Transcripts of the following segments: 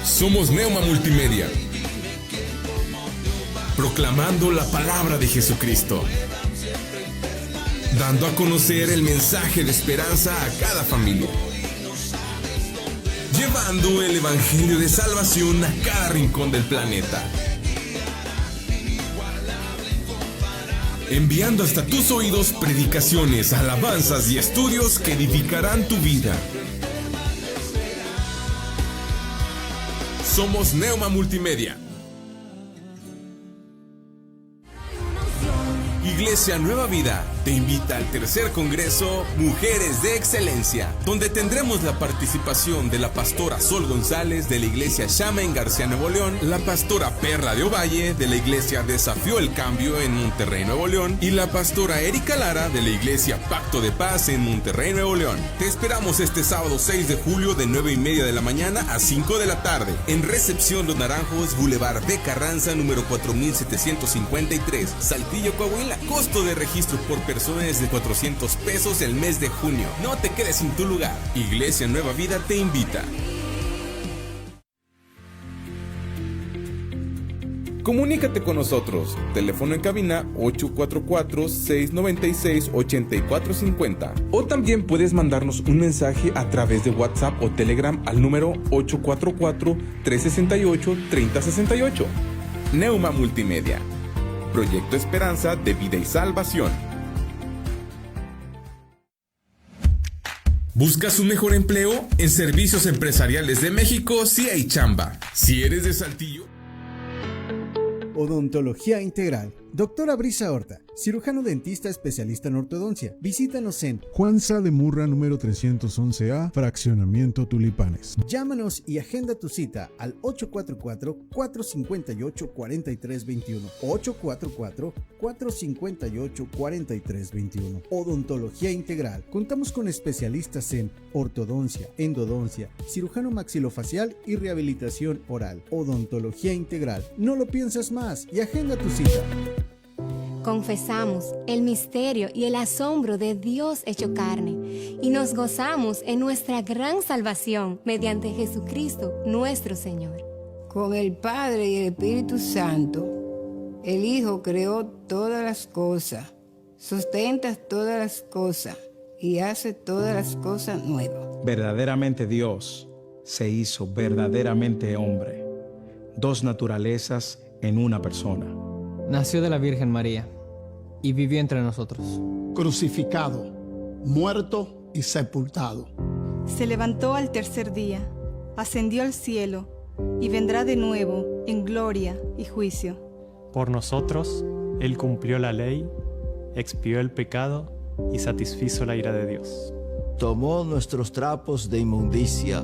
Somos Neuma Multimedia, proclamando la palabra de Jesucristo, dando a conocer el mensaje de esperanza a cada familia, llevando el evangelio de salvación a cada rincón del planeta, enviando hasta tus oídos predicaciones, alabanzas y estudios que edificarán tu vida. Somos Neuma Multimedia. Iglesia Nueva Vida te invita al tercer congreso Mujeres de Excelencia, donde tendremos la participación de la pastora Sol González de la iglesia Shama en García, Nuevo León, la pastora Perla de Ovalle de la iglesia Desafió el Cambio en Monterrey, Nuevo León, y la pastora Erika Lara de la iglesia Pacto de Paz en Monterrey, Nuevo León. Te esperamos este sábado 6 de julio de 9:30 de la mañana a 5 de la tarde en Recepción Los Naranjos, Boulevard de Carranza, número 4753, Saltillo, Coahuila. Costo de registro por persona es de $400 el mes de junio. No te quedes sin tu lugar. Iglesia Nueva Vida te invita. Comunícate con nosotros. Teléfono en cabina 844-696-8450. O también puedes mandarnos un mensaje a través de WhatsApp o Telegram al número 844-368-3068. Neuma Multimedia. Proyecto Esperanza de Vida y Salvación. ¿Buscas un mejor empleo? En Servicios Empresariales de México sí hay chamba. Si eres de Saltillo. Odontología Integral. Doctora Brisa Horta, cirujano dentista especialista en ortodoncia. Visítanos en Juan Sá de Murra, número 311A, Fraccionamiento Tulipanes. Llámanos y agenda tu cita al 844-458-4321. 844-458-4321. Odontología Integral. Contamos con especialistas en ortodoncia, endodoncia, cirujano maxilofacial y rehabilitación oral. Odontología Integral. No lo piensas más y agenda tu cita. Confesamos el misterio y el asombro de Dios hecho carne y nos gozamos en nuestra gran salvación mediante Jesucristo nuestro Señor. Con el Padre y el Espíritu Santo, el Hijo creó todas las cosas, sustenta todas las cosas y hace todas las cosas nuevas. Verdaderamente Dios se hizo verdaderamente hombre, dos naturalezas en una persona. Nació de la Virgen María y vivió entre nosotros. Crucificado, muerto y sepultado. Se levantó al tercer día, ascendió al cielo y vendrá de nuevo en gloria y juicio. Por nosotros, Él cumplió la ley, expió el pecado y satisfizo la ira de Dios. Tomó nuestros trapos de inmundicia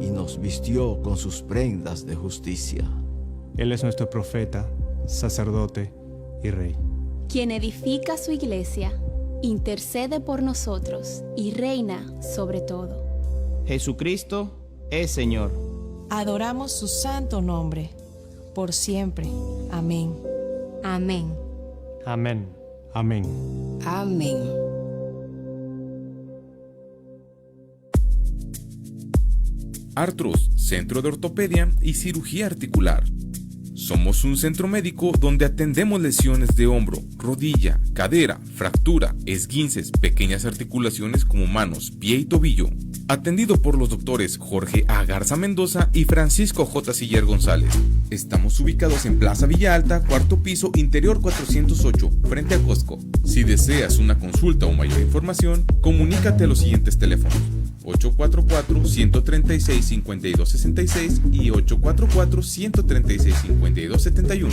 y nos vistió con sus prendas de justicia. Él es nuestro profeta, sacerdote y rey. Quien edifica su iglesia, intercede por nosotros y reina sobre todo. Jesucristo es Señor. Adoramos su santo nombre, por siempre. Amén. Amén. Amén. Amén. Amén. Artros, Centro de Ortopedia y Cirugía Articular. Somos un centro médico donde atendemos lesiones de hombro, rodilla, cadera, fractura, esguinces, pequeñas articulaciones como manos, pie y tobillo. Atendido por los doctores Jorge A. Garza Mendoza y Francisco J. Siller González. Estamos ubicados en Plaza Villa Alta, cuarto piso, interior 408, frente a Costco. Si deseas una consulta o mayor información, comunícate a los siguientes teléfonos: 844-136-5266 y 844-136-5271.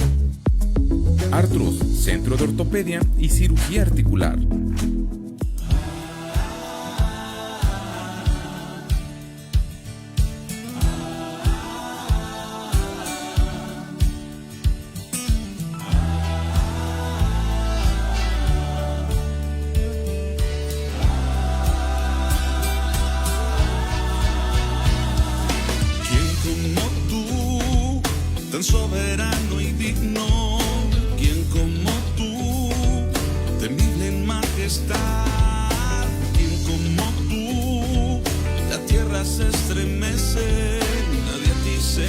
Artros, Centro de Ortopedia y Cirugía Articular. Soberano y digno, quien como tú, temible en majestad, quien como tú, la tierra se estremece, nadie a ti se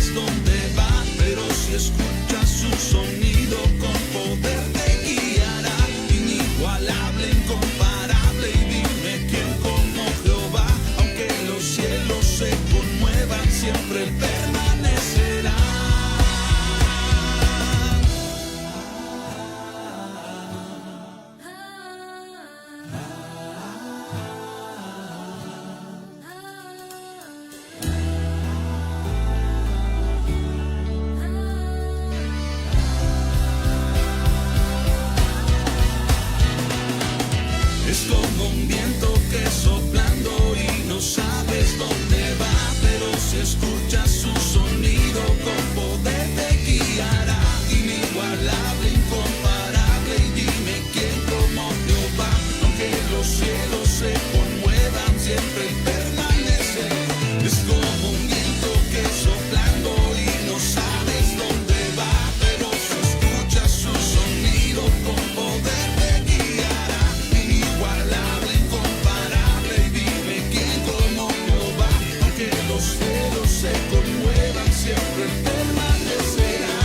sabes dónde va, pero si escuchas su sonido con poder te guiará. Inigualable, incomparable, y dime quién como Jehová. Aunque los cielos se conmuevan, siempre Él permanecerá. Es como un viento que soplando y no sabes dónde va, pero si escuchas su sonido con poder te guiará. Inigualable, incomparable, y dime quién como Jehová. Aunque los cielos se conmuevan, siempre Él permanece. Es como un viento que soplando y no sabes dónde va, pero si escuchas su sonido con poder te guiará. Inigualable, incomparable, y dime quién como Jehová. Aunque los cielos se conmuevan, siempre Él permanecerá.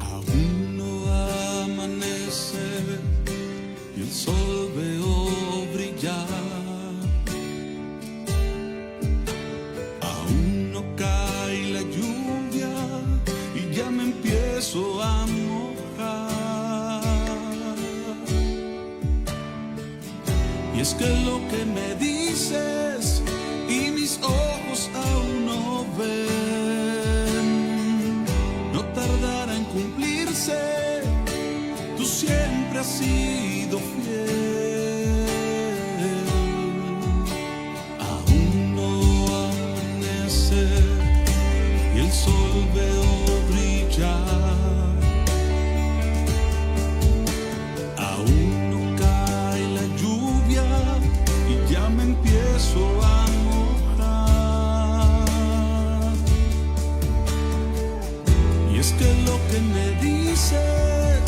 Aún no amanece y el sol veo brillar. Aún no cae la lluvia y ya me empiezo a mojar. Y es que lo que me dices y mis ojos aún no ven, no tardará en cumplirse. Tú siempre has sido fiel. Aún no amanece y el sol veo brillar. Aún no cae la lluvia y ya me empiezo a mojar. Y es que lo que me dices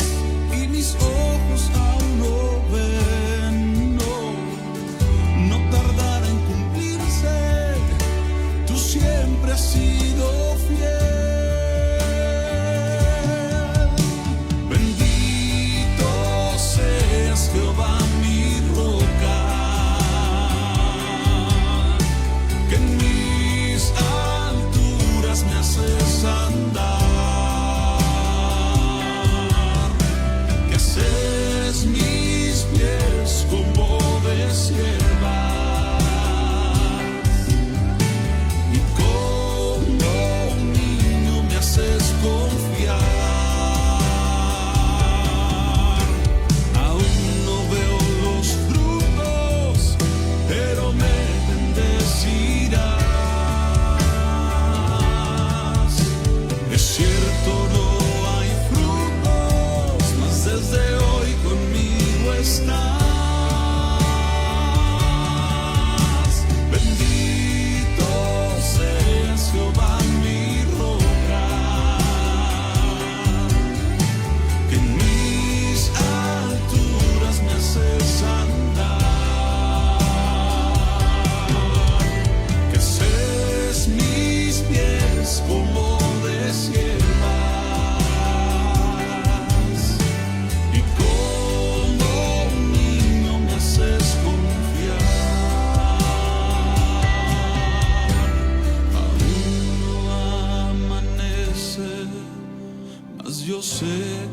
y mis ojos aún no ven, no tardará en cumplirse. Tú siempre has sido fiel. Bendito seas Jehová, mi roca, que en mis alturas me haces andar.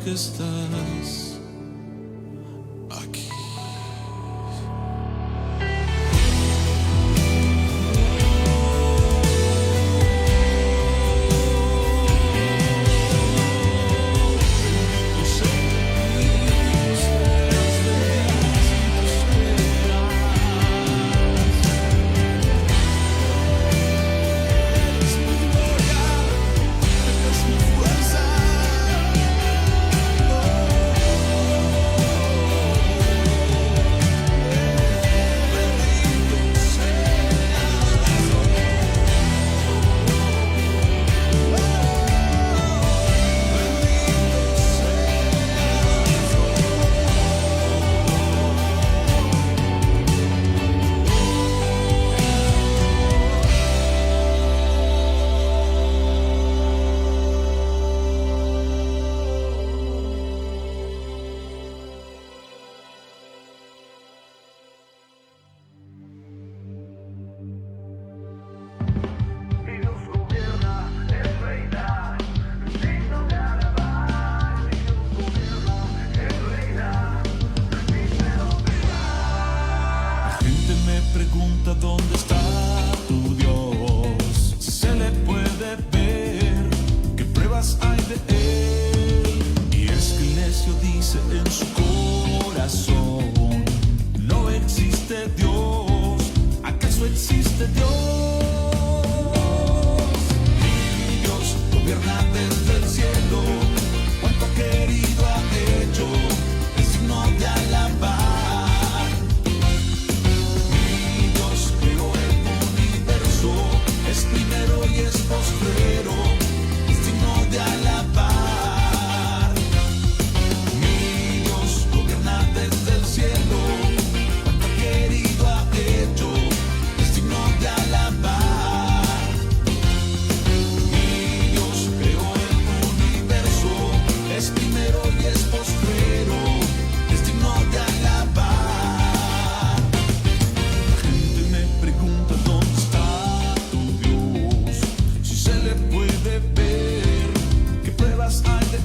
que estás aquí. dónde está tu Dios. Si se le puede ver, qué pruebas hay de él. Y es que el necio dice en su corazón, no existe Dios. ¿Acaso existe Dios? Mi Dios gobierna desde el cielo. Cuánto querido ha hecho, es digno de alabar. Mi Dios creó el universo, es primero y es postrero, es digno de alabar. Mi Dios gobierna desde el cielo. Cuánto querido ha hecho, es digno de alabar. Mi Dios creó el universo, es primero y es postrero, es digno de alabar. La gente me pregunta dónde está tu Dios, si se le puede ver, qué pruebas hay de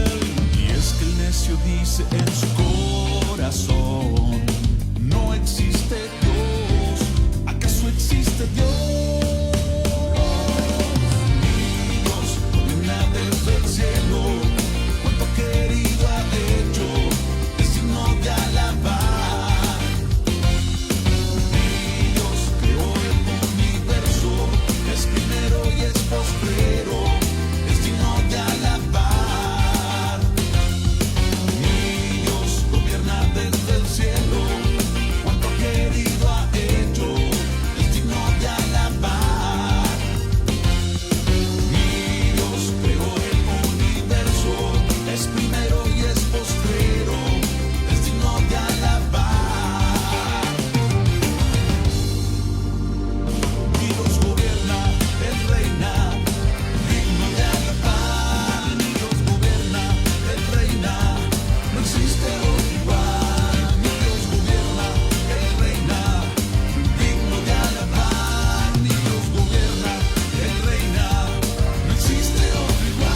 él. Y es que el necio dice en su corazón, no existe Dios. ¿Acaso existe Dios? Mi Dios gobierna desde el cielo. Cuánto querido ha hecho, es digno de alabar. Mi Dios creó el universo, es primero y es postrero, es digno de alabar. Mi Dios gobierna desde el cielo. Cuánto querido ha hecho, es digno de alabar. Mi Dios creó el universo, es primero y es postrero, es digno de alabar. Dios gobierna, Él reina, digno de alabar. Dios gobierna, Él reina, no existe otro igual. Dios gobierna, Él reina, digno de alabar. Dios gobierna, Él reina, no existe otro igual.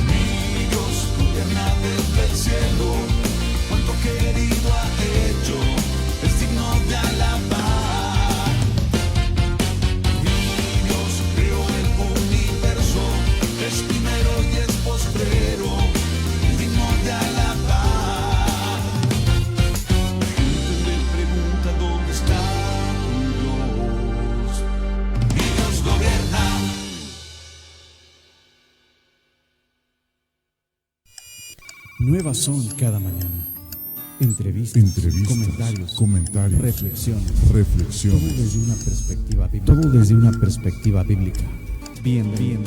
Mi Dios gobierna desde el cielo. Cuánto querido ha hecho, es digno de alabar. Mi Dios creó el universo, es primero y es postrero, es digno de alabar. La gente me pregunta dónde está tu Dios. Mi Dios gobierna. Nuevas son cada mañana. Entrevistas, comentarios, reflexiones. Todo desde una perspectiva bíblica. Bienvenido.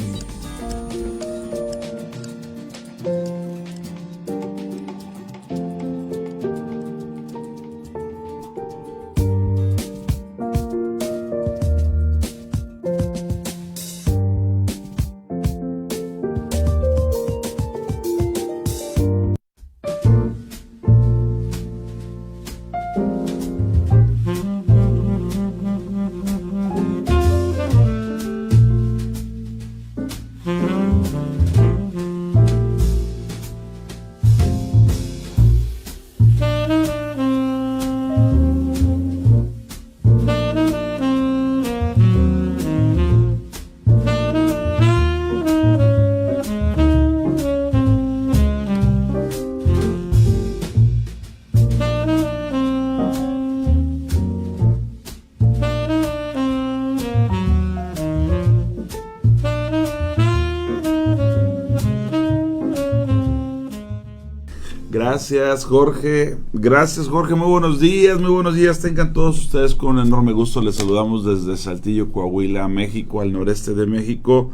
Gracias, Jorge. Muy buenos días. Tengan todos ustedes con un enorme gusto. Les saludamos desde Saltillo, Coahuila, México, al noreste de México.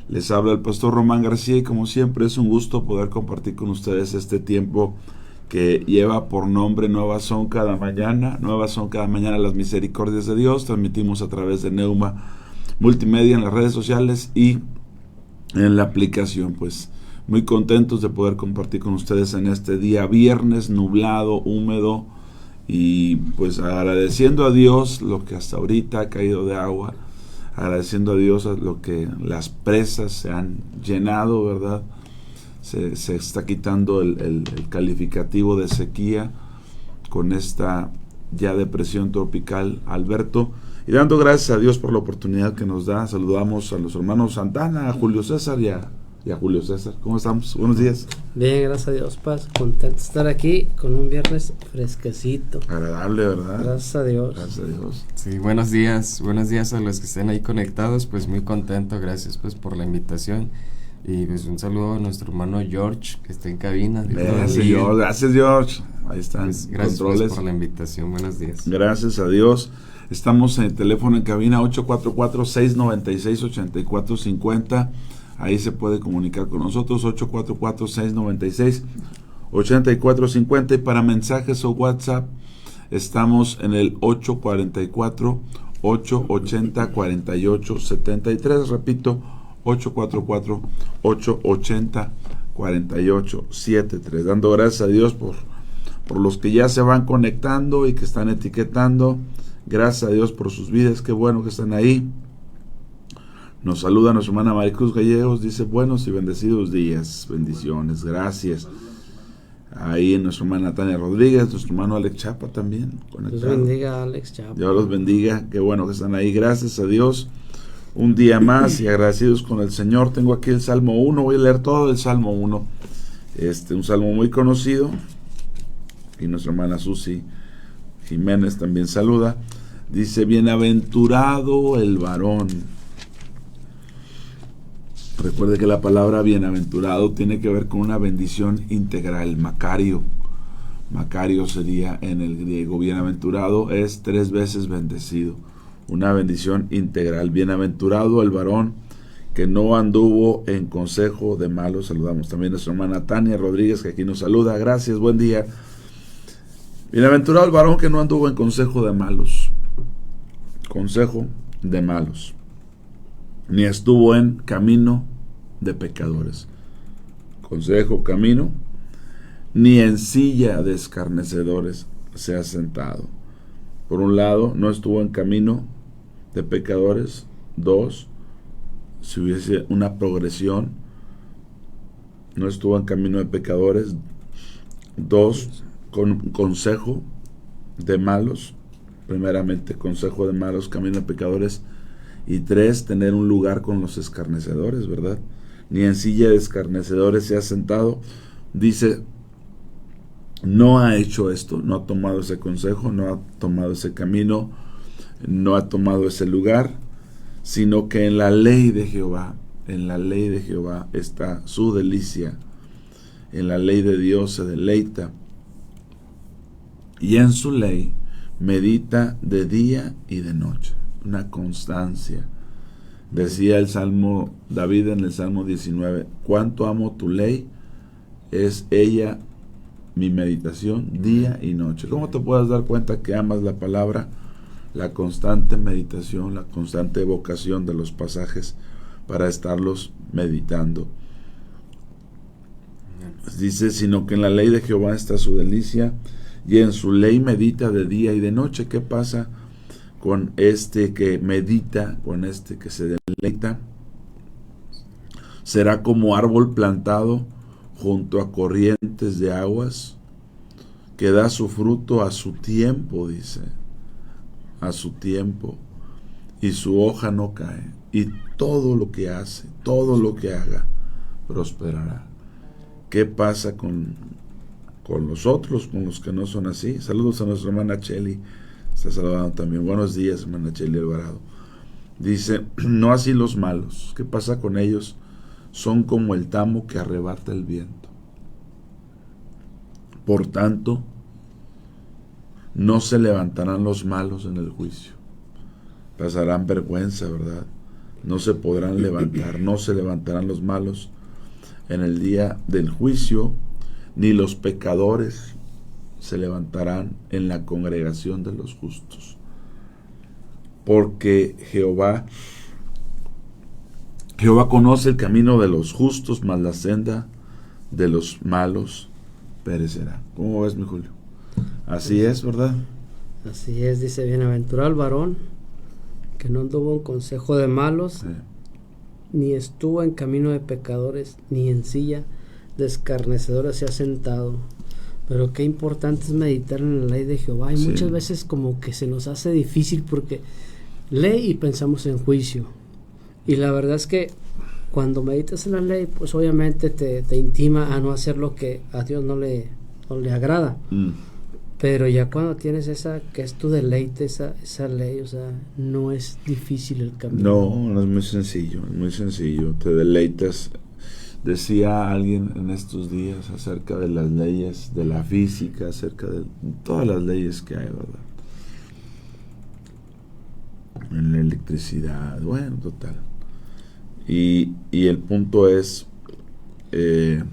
Les habla el pastor Román García y como siempre es un gusto poder compartir con ustedes este tiempo que lleva por nombre Nuevas son cada mañana las misericordias de Dios. Transmitimos a través de Neuma Multimedia en las redes sociales y en la aplicación. Pues muy contentos de poder compartir con ustedes en este día viernes nublado, húmedo, y pues agradeciendo a Dios lo que hasta ahorita ha caído de agua, agradeciendo a Dios a lo que las presas se han llenado, ¿verdad? Se está quitando el calificativo de sequía con esta ya depresión tropical, Alberto, y dando gracias a Dios por la oportunidad que nos da. Saludamos a los hermanos Santana, a Julio César y a Julio César. ¿Cómo estamos? Buenos días. Bien, gracias a Dios, Paz. Contento de estar aquí con un viernes fresquecito. Agradable, ¿verdad? Gracias a Dios. Gracias a Dios. Sí, buenos días a los que estén ahí conectados, pues muy contento, gracias pues por la invitación. Y pues un saludo a nuestro hermano George, que está en cabina. Gracias George. Ahí están. Pues, gracias controles. por la invitación, buenos días. Gracias a Dios. Estamos en el teléfono en cabina 844-696-8450. Ahí se puede comunicar con nosotros, 844-696-8450. Y para mensajes o WhatsApp, estamos en el 844-880-4873. Repito, 844-880-4873. Dando gracias a Dios por los que ya se van conectando y que están etiquetando. Gracias a Dios por sus vidas, qué bueno que están ahí. Nos saluda nuestra hermana Maricruz Gallegos, dice buenos y bendecidos días, bendiciones, gracias. Ahí nuestra hermana Tania Rodríguez, nuestro hermano Alex Chapa también conectado. Dios bendiga a Alex Chapa. Dios los bendiga, qué bueno que están ahí, gracias a Dios. Un día más y agradecidos con el Señor. Tengo aquí el Salmo 1, voy a leer todo el Salmo 1. Un salmo muy conocido. Y nuestra hermana Susi Jiménez también saluda. Dice, bienaventurado el varón. Recuerde que la palabra bienaventurado tiene que ver con una bendición integral, Macario. Macario sería en el griego. Bienaventurado es 3 veces bendecido. Una bendición integral. Bienaventurado el varón que no anduvo en consejo de malos. Saludamos también a nuestra hermana Tania Rodríguez, que aquí nos saluda. Gracias, buen día. Bienaventurado el varón que no anduvo en consejo de malos. Consejo de malos. Ni estuvo en camino de pecadores. Consejo, camino. Ni en silla de escarnecedores se ha sentado. Por un lado, no estuvo en camino de pecadores. 2, si hubiese una progresión, no estuvo en camino de pecadores. 2, con consejo de malos. Primeramente, consejo de malos, camino de pecadores. Y 3, tener un lugar con los escarnecedores, ¿verdad? Ni en silla de escarnecedores se ha sentado. Dice, no ha hecho esto, no ha tomado ese consejo, no ha tomado ese camino, no ha tomado ese lugar, sino que en la ley de Jehová está su delicia. En la ley de Dios se deleita. Y en su ley medita de día y de noche. Una constancia. Decía el Salmo David en el Salmo 19, cuánto amo tu ley, es ella mi meditación día y noche. ¿Cómo te puedes dar cuenta que amas la palabra? La constante meditación, la constante evocación de los pasajes para estarlos meditando. Dice, sino que en la ley de Jehová está su delicia, y en su ley medita de día y de noche. ¿Qué pasa con este que medita, con este que se deleita? Será como árbol plantado junto a corrientes de aguas, que da su fruto a su tiempo, dice, a su tiempo, y su hoja no cae, y todo lo que hace, todo lo que haga, prosperará. ¿Qué pasa con los otros, con los que no son así? Saludos a nuestra hermana Cheli, está saludando también. Buenos días, hermana Cheli Alvarado. Dice, no así los malos. ¿Qué pasa con ellos? Son como el tamo que arrebata el viento. Por tanto, no se levantarán los malos en el juicio. Pasarán vergüenza, ¿verdad? No se podrán levantar, no se levantarán los malos en el día del juicio, ni los pecadores se levantarán en la congregación de los justos. Porque Jehová conoce el camino de los justos, mas la senda de los malos perecerá. ¿Cómo ves, mi Julio? Así es, ¿verdad? Así es, dice, bienaventurado el varón que no anduvo en consejo de malos, ni estuvo en camino de pecadores, ni en silla de escarnecedores se ha sentado. Pero qué importante es meditar en la ley de Jehová. Y muchas veces como que se nos hace difícil porque ley y pensamos en juicio. Y la verdad es que cuando meditas en la ley, pues obviamente te intima a no hacer lo que a Dios no le agrada. Pero ya cuando tienes esa, que es tu deleite, esa ley, o sea, no es difícil el camino. No es muy sencillo, te deleitas. Decía alguien en estos días acerca de las leyes de la física, acerca de todas las leyes que hay, ¿verdad? En la electricidad, bueno, total. Y el punto es que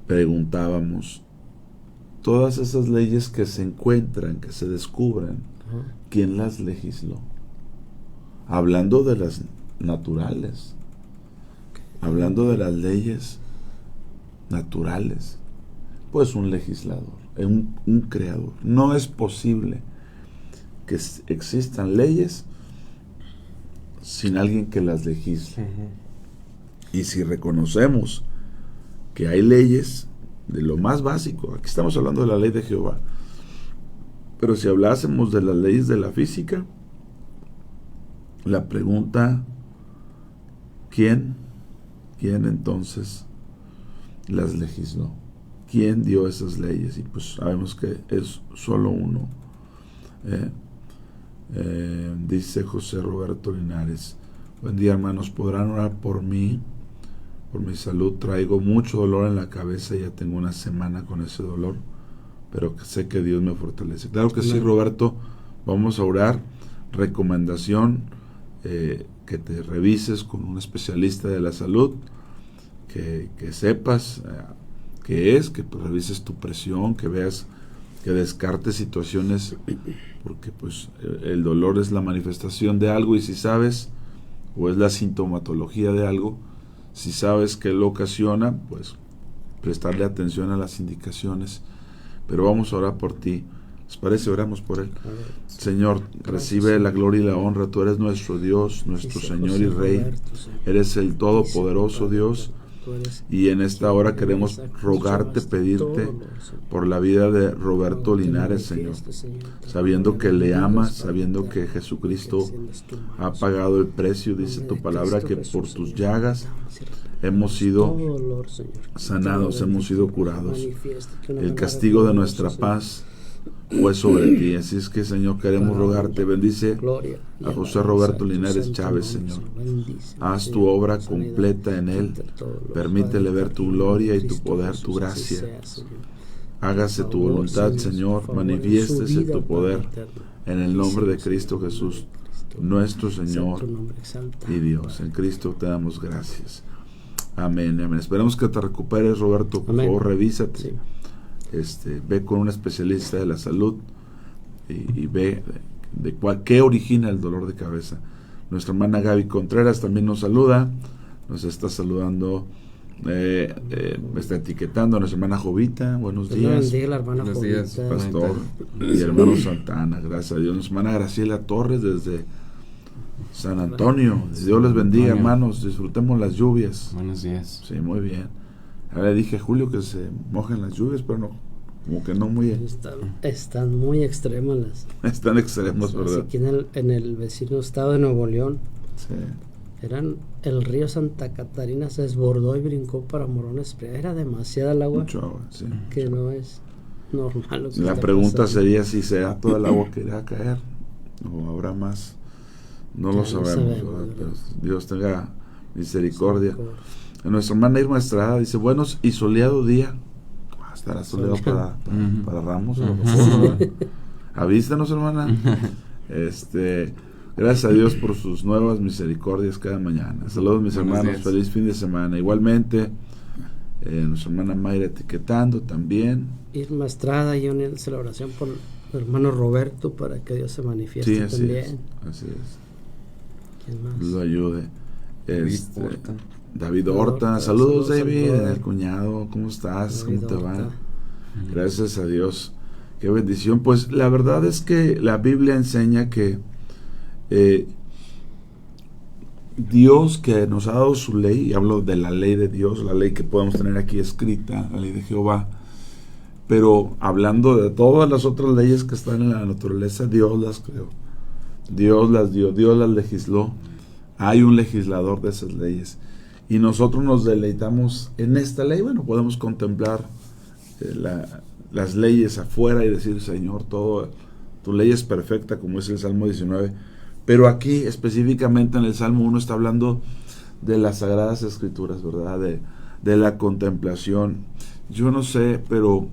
preguntábamos, todas esas leyes que se encuentran, que se descubren, ¿quién las legisló? Hablando de las naturales, hablando de las leyes naturales, pues un legislador, un creador. No es posible que existan leyes sin alguien que las legisle. Y si reconocemos que hay leyes de lo más básico, aquí estamos hablando de la ley de Jehová, pero si hablásemos de las leyes de la física, la pregunta, ¿quién entonces las legisló? ¿Quién dio esas leyes? Y pues sabemos que es solo uno. Dice José Roberto Linares: buen día, hermanos, podrán orar por mí, por mi salud. Traigo mucho dolor en la cabeza, ya tengo una semana con ese dolor, pero sé que Dios me fortalece. Claro que sí, Roberto, vamos a orar. Recomendación, que te revises con un especialista de la salud, que sepas que revises tu presión, que veas, que descartes situaciones, porque pues el dolor es la manifestación de algo, y si sabes, o es la sintomatología de algo, si sabes que lo ocasiona, pues prestarle atención a las indicaciones. Pero vamos a orar por ti. ¿Les parece? Oramos por él. Señor, recibe la gloria y la honra. Tú eres nuestro Dios, nuestro Señor y Rey. Eres el todopoderoso Dios. Y en esta hora queremos rogarte, pedirte por la vida de Roberto Linares, Señor, sabiendo que le amas, sabiendo que Jesucristo ha pagado el precio. Dice tu palabra que por tus llagas hemos sido sanados, hemos sido curados. El castigo de nuestra paz fue sobre ti. Así es que, Señor, queremos rogarte, bendice a José Roberto Linares Chávez, Señor. Haz tu obra completa en él. Permítele ver tu gloria y tu poder, tu gracia. Hágase tu voluntad, Señor. Manifiéstese tu poder en el nombre de Cristo Jesús, nuestro Señor y Dios. En Cristo te damos gracias. Amén, amén. Esperamos que te recuperes, Roberto. Por favor, revísate. Ve con un especialista de la salud y ve qué origina el dolor de cabeza. Nuestra hermana Gaby Contreras también nos saluda, nos está saludando, me está etiquetando a nuestra hermana Jovita. Buenos días. Buenos días, pastor y hermano Santana. Gracias a Dios. Nuestra hermana Graciela Torres desde San Antonio. Dios les bendiga, hermanos. Disfrutemos las lluvias. Buenos días. Sí, muy bien. Ahora le dije a Julio que se mojen las lluvias, pero no, como que no muy... Están muy extremas las... Están extremos, ¿verdad? Aquí en el vecino estado de Nuevo León, el río Santa Catarina se desbordó y brincó para Morones. Era demasiada el agua. Mucho agua, sí. Que no es normal lo que la pregunta sería si será toda el agua que irá a caer o habrá más. No lo sabemos, pero Dios tenga misericordia. Nuestra hermana Irma Estrada dice: buenos y soleado día. Estará soleado para Ramos. Avístanos, hermana. Gracias a Dios por sus nuevas misericordias cada mañana. Saludos, mis hermanos. Feliz fin de semana. Igualmente, nuestra hermana Mayra etiquetando también. Irma Estrada y uniéndose la oración por el hermano Roberto para que Dios se manifieste también. Así es. ¿Quién más? Lo ayude. David Horta, saludos David, el cuñado, ¿cómo estás? ¿Cómo te va? Gracias a Dios Qué bendición. Pues la verdad es que la Biblia enseña que Dios, que nos ha dado su ley, y hablo de la ley de Dios, la ley que podemos tener aquí escrita, la ley de Jehová, pero hablando de todas las otras leyes que están en la naturaleza, Dios las creó, Dios las dio, Dios las legisló. Hay un legislador de esas leyes y nosotros nos deleitamos en esta ley. Bueno, podemos contemplar las leyes afuera y decir, Señor, tu ley es perfecta, como es el Salmo 19, pero aquí específicamente en el Salmo 1 está hablando de las Sagradas Escrituras, ¿verdad? De la contemplación. Yo no sé, pero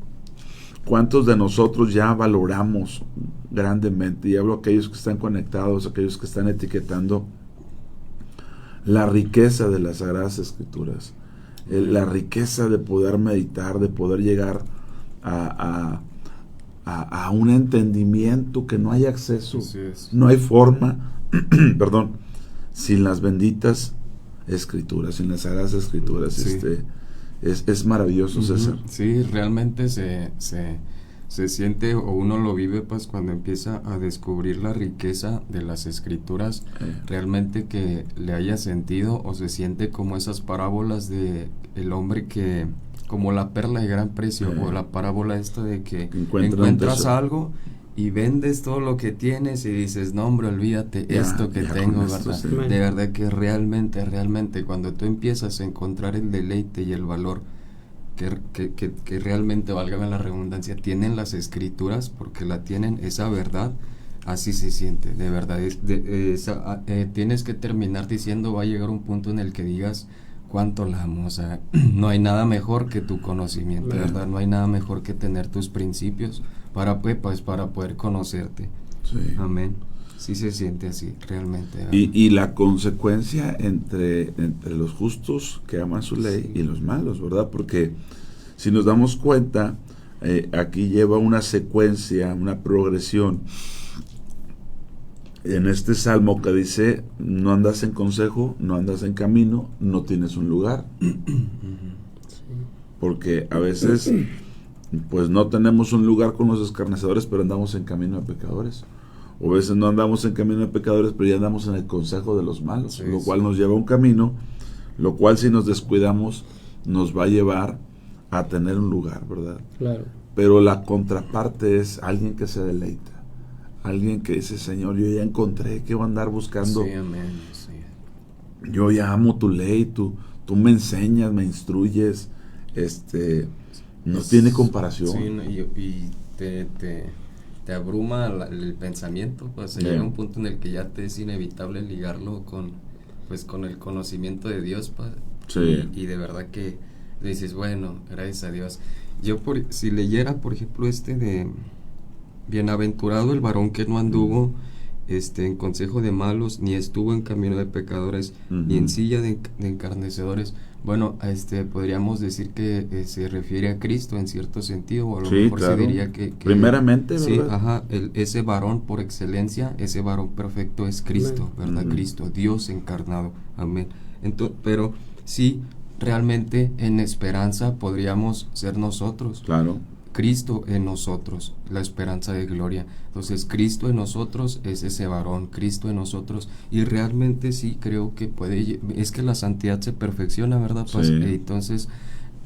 ¿cuántos de nosotros ya valoramos grandemente? Y hablo a aquellos que están conectados, aquellos que están etiquetando la riqueza de las Sagradas Escrituras, la riqueza de poder meditar, de poder llegar a un entendimiento que no hay acceso, no hay forma, perdón, sin las benditas Escrituras, sin las Sagradas Escrituras. Sí. Es maravilloso, César. Sí, realmente se siente, o uno lo vive pues cuando empieza a descubrir la riqueza de las Escrituras, realmente que le haya sentido, o se siente como esas parábolas de el hombre que, como la perla de gran precio, o la parábola esta de que encuentras algo y vendes todo lo que tienes y dices, no hombre, olvídate esto que tengo, ¿verdad? Sí. De verdad que realmente cuando tú empiezas a encontrar el deleite y el valor que realmente, válgame la redundancia, tienen las Escrituras, porque la tienen, esa verdad, así se siente, de verdad. Tienes que terminar diciendo, va a llegar un punto en el que digas, cuánto la amo. O sea, no hay nada mejor que tu conocimiento, ¿verdad? No hay nada mejor que tener tus principios para poder conocerte. Sí. Amén. Sí se siente así, realmente. Y la consecuencia entre los justos que aman su ley y los malos, ¿verdad? Porque si nos damos cuenta, aquí lleva una secuencia, una progresión. En este salmo que dice, no andas en consejo, no andas en camino, no tienes un lugar. Porque a veces, pues no tenemos un lugar con los escarnecedores, pero andamos en camino de pecadores. O a veces no andamos en camino de pecadores, pero ya andamos en el consejo de los malos, lo cual nos lleva a un camino, lo cual si nos descuidamos nos va a llevar a tener un lugar, ¿verdad? Claro. Pero la contraparte es alguien que se deleita, alguien que dice, Señor, yo ya encontré, ¿qué voy a andar buscando? Sí, amén. Sí. Yo ya amo tu ley, tú me enseñas, me instruyes, no tiene comparación. Sí, y te abruma el pensamiento, pues llega un punto en el que ya te es inevitable ligarlo con el conocimiento de Dios, pues, y de verdad que dices, bueno, gracias a Dios. Yo si leyera, por ejemplo, de bienaventurado el varón que no anduvo en consejo de malos, ni estuvo en camino de pecadores, ni en silla de encarnecedores. Bueno, podríamos decir que se refiere a Cristo en cierto sentido, o a lo mejor se diría que primeramente, ¿verdad? Sí, ajá, ese varón por excelencia, ese varón perfecto es Cristo, ¿verdad? Cristo, Dios encarnado, amén. Pero sí, realmente en esperanza podríamos ser nosotros. Claro. Cristo en nosotros, la esperanza de gloria. Entonces, Cristo en nosotros es ese varón, Cristo en nosotros, y realmente sí creo que es que la santidad se perfecciona, ¿verdad? Pues, entonces,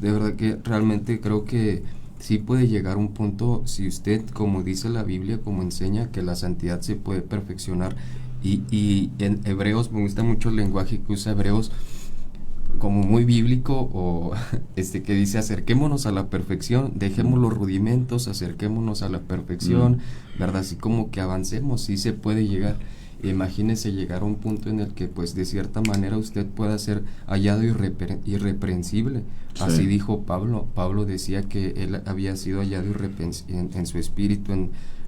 de verdad que realmente creo que sí puede llegar un punto, si usted, como dice la Biblia, como enseña, que la santidad se puede perfeccionar, y en Hebreos, me gusta mucho el lenguaje que usa Hebreos, como muy bíblico, o que dice, acerquémonos a la perfección, dejemos los rudimentos, acerquémonos a la perfección, ¿verdad? Así como que avancemos, sí se puede llegar. Imagínese llegar a un punto en el que, pues, de cierta manera usted pueda ser hallado irreprensible. Sí. Así dijo Pablo. Pablo decía que él había sido hallado en su espíritu,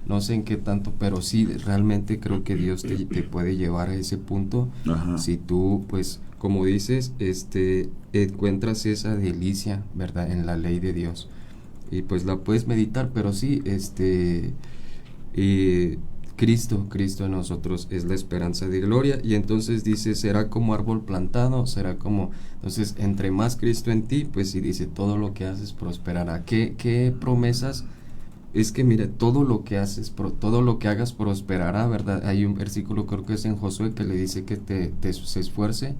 no sé en qué tanto, pero sí, realmente creo que Dios te puede llevar a ese punto. Ajá. Si tú, pues, como dices, encuentras esa delicia, ¿verdad?, en la ley de Dios, y pues la puedes meditar. Pero sí, Cristo en nosotros es la esperanza de gloria. Y entonces dice, será como árbol plantado, entonces entre más Cristo en ti, pues sí, dice, todo lo que haces prosperará. ¿Qué promesas es que mire, todo lo que haces, todo lo que hagas prosperará, ¿verdad? Hay un versículo, creo que es en Josué, que le dice que se esfuerce,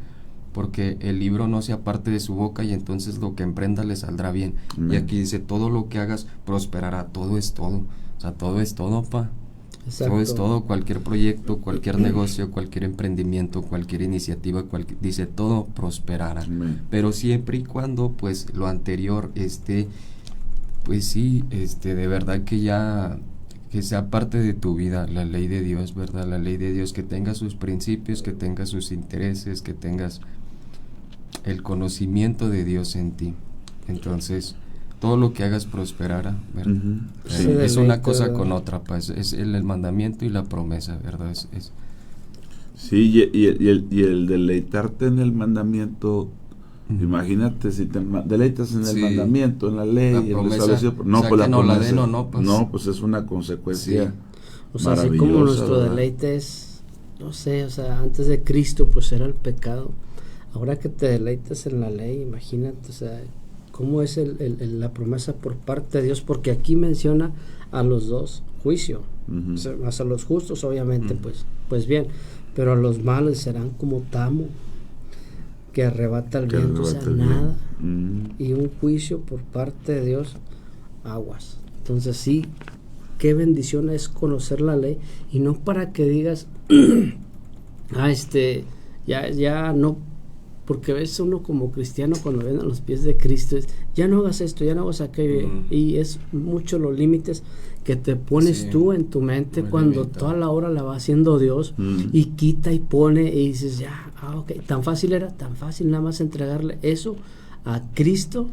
porque el libro no se aparte de su boca y entonces lo que emprenda le saldrá bien. Y aquí dice, todo lo que hagas prosperará, todo es todo. O sea, todo es todo, pa. Exacto. Todo es todo, cualquier proyecto, cualquier negocio, cualquier emprendimiento, cualquier iniciativa, dice, todo prosperará. Pero siempre y cuando, pues, lo anterior pues sí, de verdad que sea parte de tu vida, la ley de Dios, ¿verdad? La ley de Dios, que tenga sus principios, que tenga sus intereses, que tengas el conocimiento de Dios en ti. Entonces, todo lo que hagas prosperará, ¿verdad? Sí, es una cosa con otra, pues, es el mandamiento y la promesa, ¿verdad? Sí, y el deleitarte en el mandamiento. Imagínate si te deleitas en el mandamiento, en la ley, en el establecido, no, pues la promesa, pues es una consecuencia. Sí. O sea, así como nuestro deleite es, no sé, o sea, antes de Cristo pues era el pecado. Ahora que te deleitas en la ley, imagínate, o sea, cómo es la promesa por parte de Dios, porque aquí menciona a los dos, juicio, o sea, más a los justos obviamente, pues bien, pero a los malos serán como tamo que arrebata el viento, o sea, nada. Y un juicio por parte de Dios, aguas. Entonces sí, qué bendición es conocer la ley, y no para que digas ya no, porque ves uno como cristiano cuando ven a los pies de Cristo, ya no hagas esto, ya no hagas aquello, y es mucho los límites que te pones tú en tu mente cuando toda la hora la va haciendo Dios, y quita y pone, y dices, ya, ok, tan fácil nada más entregarle eso a Cristo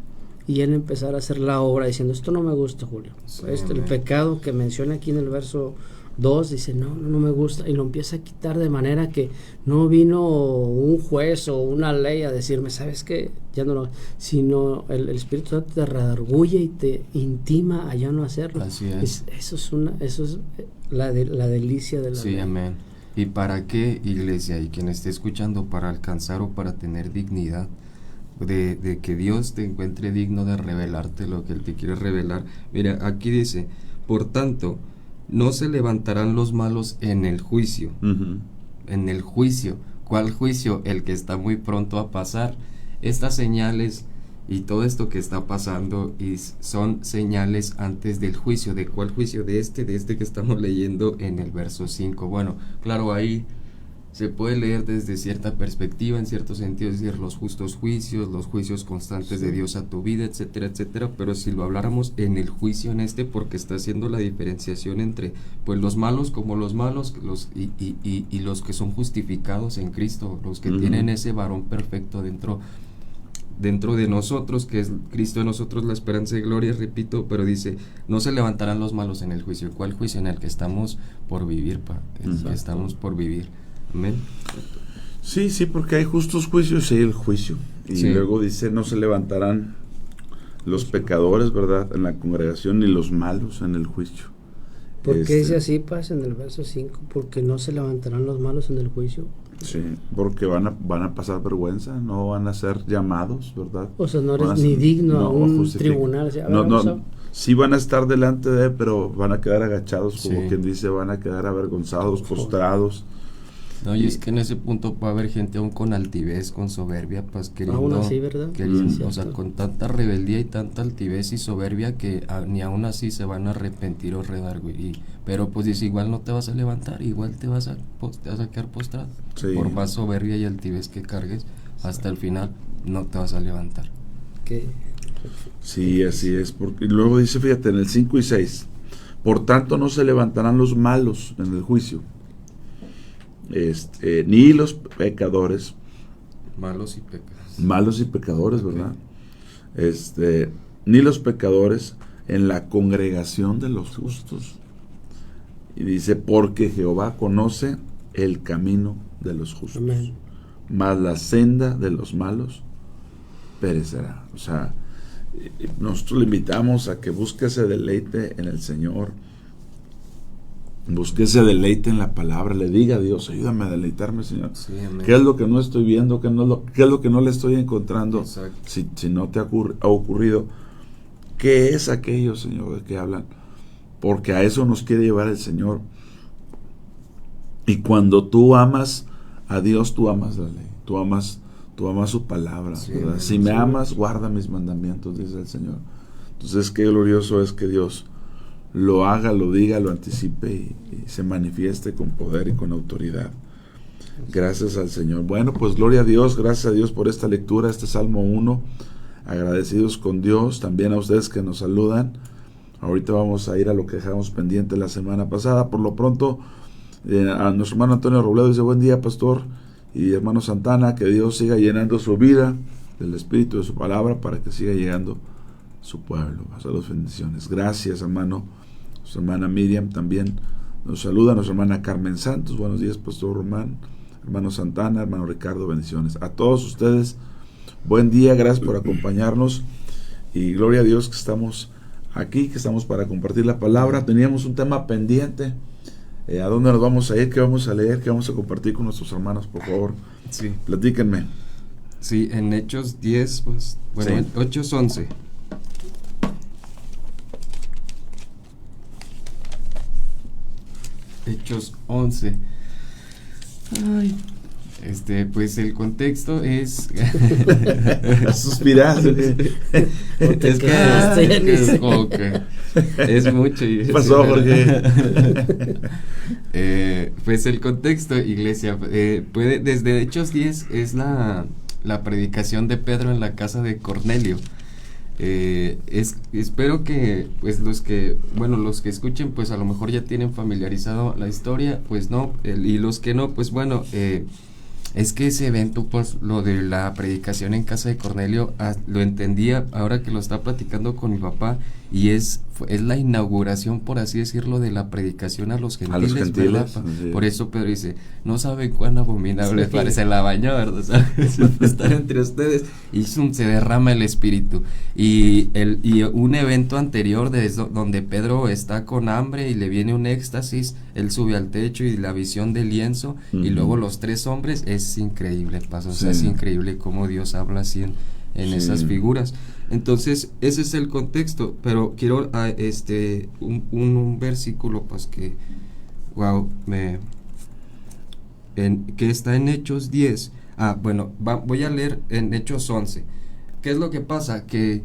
y él empezar a hacer la obra diciendo, esto no me gusta, Julio, el pecado que menciona aquí en el verso 2, dice, no me gusta, y lo empieza a quitar, de manera que no vino un juez o una ley a decirme, ¿sabes qué? Ya no lo, sino el Espíritu Santo te redarguye y te intima a ya no hacerlo. Así es. Eso es la delicia de la ley. Sí, amén. ¿Y para qué, iglesia? Y quien esté escuchando, para alcanzar o para tener dignidad, de que Dios te encuentre digno de revelarte lo que Él te quiere revelar. Mira, aquí dice, por tanto, no se levantarán los malos en el juicio. En el juicio. ¿Cuál juicio? El que está muy pronto a pasar. Estas señales y todo esto que está pasando son señales antes del juicio. ¿De cuál juicio? De este que estamos leyendo en el verso 5. Bueno, claro, ahí se puede leer desde cierta perspectiva, en cierto sentido, es decir, los justos juicios, los juicios constantes de Dios a tu vida, etcétera, etcétera. Pero si lo habláramos en el juicio, porque está haciendo la diferenciación entre pues los malos como los malos, y los que son justificados en Cristo, los que tienen ese varón perfecto dentro de nosotros, que es Cristo en nosotros, la esperanza de gloria, repito, pero dice, no se levantarán los malos en el juicio. ¿Cuál juicio? En el que estamos por vivir, que estamos por vivir. Amén. Sí, porque hay justos juicios y hay el juicio. Y luego dice, no se levantarán los pecadores, ¿verdad?, en la congregación, ni los malos en el juicio. ¿Por qué dice así, Paz, en el verso 5? Porque no se levantarán los malos en el juicio. Sí, porque van a pasar vergüenza, no van a ser llamados, ¿verdad? O sea, no eres ni digno a un tribunal. O sea, sí van a estar delante de él, pero van a quedar agachados, como quien dice, van a quedar avergonzados, postrados. No, y es que en ese punto puede haber gente aún con altivez, con soberbia, pues queriendo, aún así, ¿verdad? O sea, con tanta rebeldía y tanta altivez y soberbia que ni aún así se van a arrepentir o redarguir. Pero pues dice, igual no te vas a levantar, igual te vas a quedar postrado. Por más soberbia y altivez que cargues, hasta el final no te vas a levantar. Sí, así es. Porque luego dice, fíjate, en el 5 y 6, por tanto no se levantarán los malos en el juicio, ni los pecadores, malos y pecadores, ¿verdad? Ni los pecadores en la congregación de los justos. Y dice, porque Jehová conoce el camino de los justos. Amén. Mas la senda de los malos perecerá. O sea, nosotros le invitamos a que busque ese deleite en el Señor, busque ese deleite en la palabra, le diga a Dios, ayúdame a deleitarme, Señor. Sí, ¿qué es lo que no estoy viendo? ¿Qué es lo que no le estoy encontrando? Si no te ha ocurrido, ¿qué es aquello, Señor, de que hablan? porque a eso nos quiere llevar el Señor. Y cuando tú amas a Dios, tú amas la ley, tú amas su palabra, sí, ¿verdad? Si me amas, guarda mis mandamientos, dice el Señor. Entonces, qué glorioso es que Dios lo haga, lo diga, lo anticipe y se manifieste con poder y con autoridad. Gracias al Señor. Bueno, pues gloria a Dios, gracias a Dios por esta lectura, este Salmo 1. Agradecidos con Dios, también a ustedes que nos saludan. Ahorita vamos a ir a lo que dejamos pendiente la semana pasada. Por lo pronto, a nuestro hermano Antonio Robledo dice: buen día, pastor y hermano Santana, que Dios siga llenando su vida del Espíritu de su palabra para que siga llegando su pueblo. Saludos, bendiciones. Gracias, hermano. Nuestra hermana Miriam también nos saluda, nuestra hermana Carmen Santos. Buenos días, pastor Román, hermano Santana, hermano Ricardo, bendiciones. A todos ustedes, buen día, gracias por acompañarnos y gloria a Dios que estamos aquí, que estamos para compartir la palabra. Teníamos un tema pendiente. ¿A dónde nos vamos a ir? ¿Qué vamos a leer? ¿Qué vamos a compartir con nuestros hermanos? Por favor, sí, platíquenme. Sí, en Hechos 10, pues, bueno, sí. Hechos 11. Hechos 11. Ay, pues el contexto es suspirar. Es que es mucho. ¿Qué pasó, Jorge? Pues el contexto, iglesia, desde Hechos 10 es la predicación de Pedro en la casa de Cornelio. Espero que pues los que escuchen, pues a lo mejor ya tienen familiarizado la historia, pues no, y los que no, pues bueno, es que ese evento, pues lo de la predicación en casa de Cornelio, lo entendía ahora que lo está platicando con mi papá, y es la inauguración, por así decirlo, de la predicación a los gentiles, ¿verdad? Sí. Por eso Pedro dice: no saben cuán abominable parece la baña, ¿verdad? ¿Sabes? Estar entre ustedes, y se derrama el Espíritu. Y un evento anterior donde Pedro está con hambre y le viene un éxtasis, él sube al techo y la visión del lienzo, y luego los 3 hombres, es increíble, o sea, es increíble cómo Dios habla así en esas figuras. Entonces, ese es el contexto, pero quiero un versículo, pues que que está en Hechos 10. Voy a leer en Hechos 11. ¿Qué es lo que pasa? Que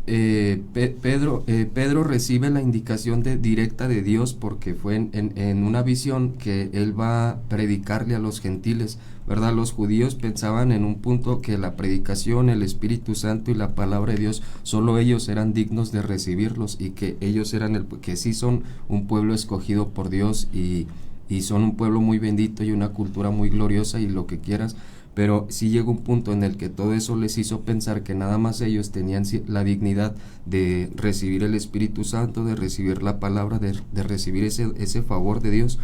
Pedro recibe la indicación directa de Dios, porque fue en una visión que él va a predicarle a los gentiles, ¿verdad? Los judíos pensaban en un punto que la predicación, el Espíritu Santo y la palabra de Dios, solo ellos eran dignos de recibirlos, y que ellos eran que sí son un pueblo escogido por Dios, y son un pueblo muy bendito y una cultura muy gloriosa y lo que quieras. Pero sí llegó un punto en el que todo eso les hizo pensar que nada más ellos tenían la dignidad de recibir el Espíritu Santo, de recibir la palabra, de recibir ese favor de Dios.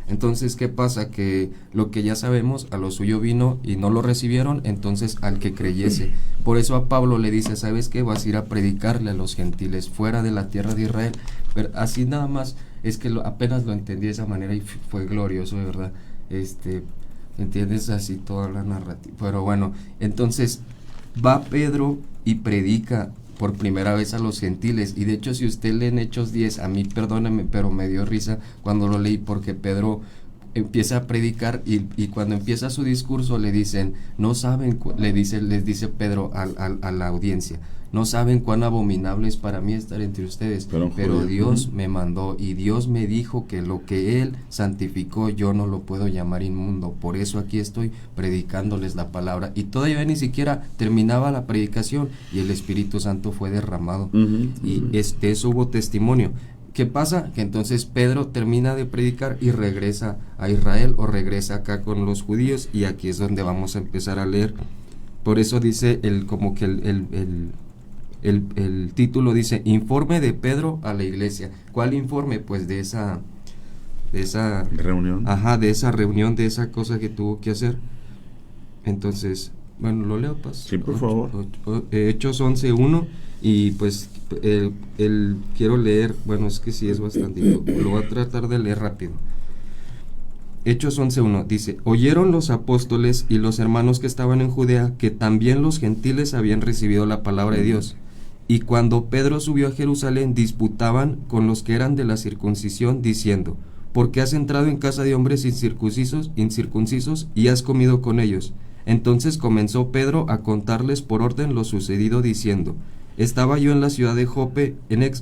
Entonces, ¿qué pasa? Que lo que ya sabemos, a lo suyo vino y no lo recibieron, entonces al que creyese. Por eso a Pablo le dice: ¿sabes qué? Vas a ir a predicarle a los gentiles fuera de la tierra de Israel. Pero así nada más, es que apenas lo entendí de esa manera y fue glorioso, de verdad. ¿Entiendes? Así toda la narrativa. Pero bueno, entonces va Pedro y predica por primera vez a los gentiles. Y de hecho, si usted lee en Hechos 10, a mí, perdóneme, pero me dio risa cuando lo leí, porque Pedro empieza a predicar y cuando empieza su discurso le dicen: no saben, les dice Pedro a la audiencia: no saben cuán abominable es para mí estar entre ustedes, pero Dios me mandó, y Dios me dijo que lo que Él santificó yo no lo puedo llamar inmundo. Por eso aquí estoy predicándoles la palabra. Y todavía ni siquiera terminaba la predicación y el Espíritu Santo fue derramado. Y eso hubo testimonio. ¿Qué pasa? Que entonces Pedro termina de predicar y regresa a Israel, o regresa acá con los judíos, y aquí es donde vamos a empezar a leer. Por eso dice el título dice: Informe de Pedro a la iglesia. ¿Cuál informe? Pues de esa reunión. De esa reunión, de esa cosa que tuvo que hacer. Entonces, bueno, lo leo, pues. Sí, por favor. Hechos 11:1, y pues quiero leer, bueno, es que sí es bastante, lo voy a tratar de leer rápido. Hechos 11:1 dice: oyeron los apóstoles y los hermanos que estaban en Judea que también los gentiles habían recibido la palabra de Dios, Y cuando Pedro subió a Jerusalén, disputaban con los que eran de la circuncisión, diciendo: ¿por qué has entrado en casa de hombres incircuncisos y has comido con ellos? Entonces comenzó Pedro a contarles por orden lo sucedido, diciendo: estaba yo en la ciudad de Jope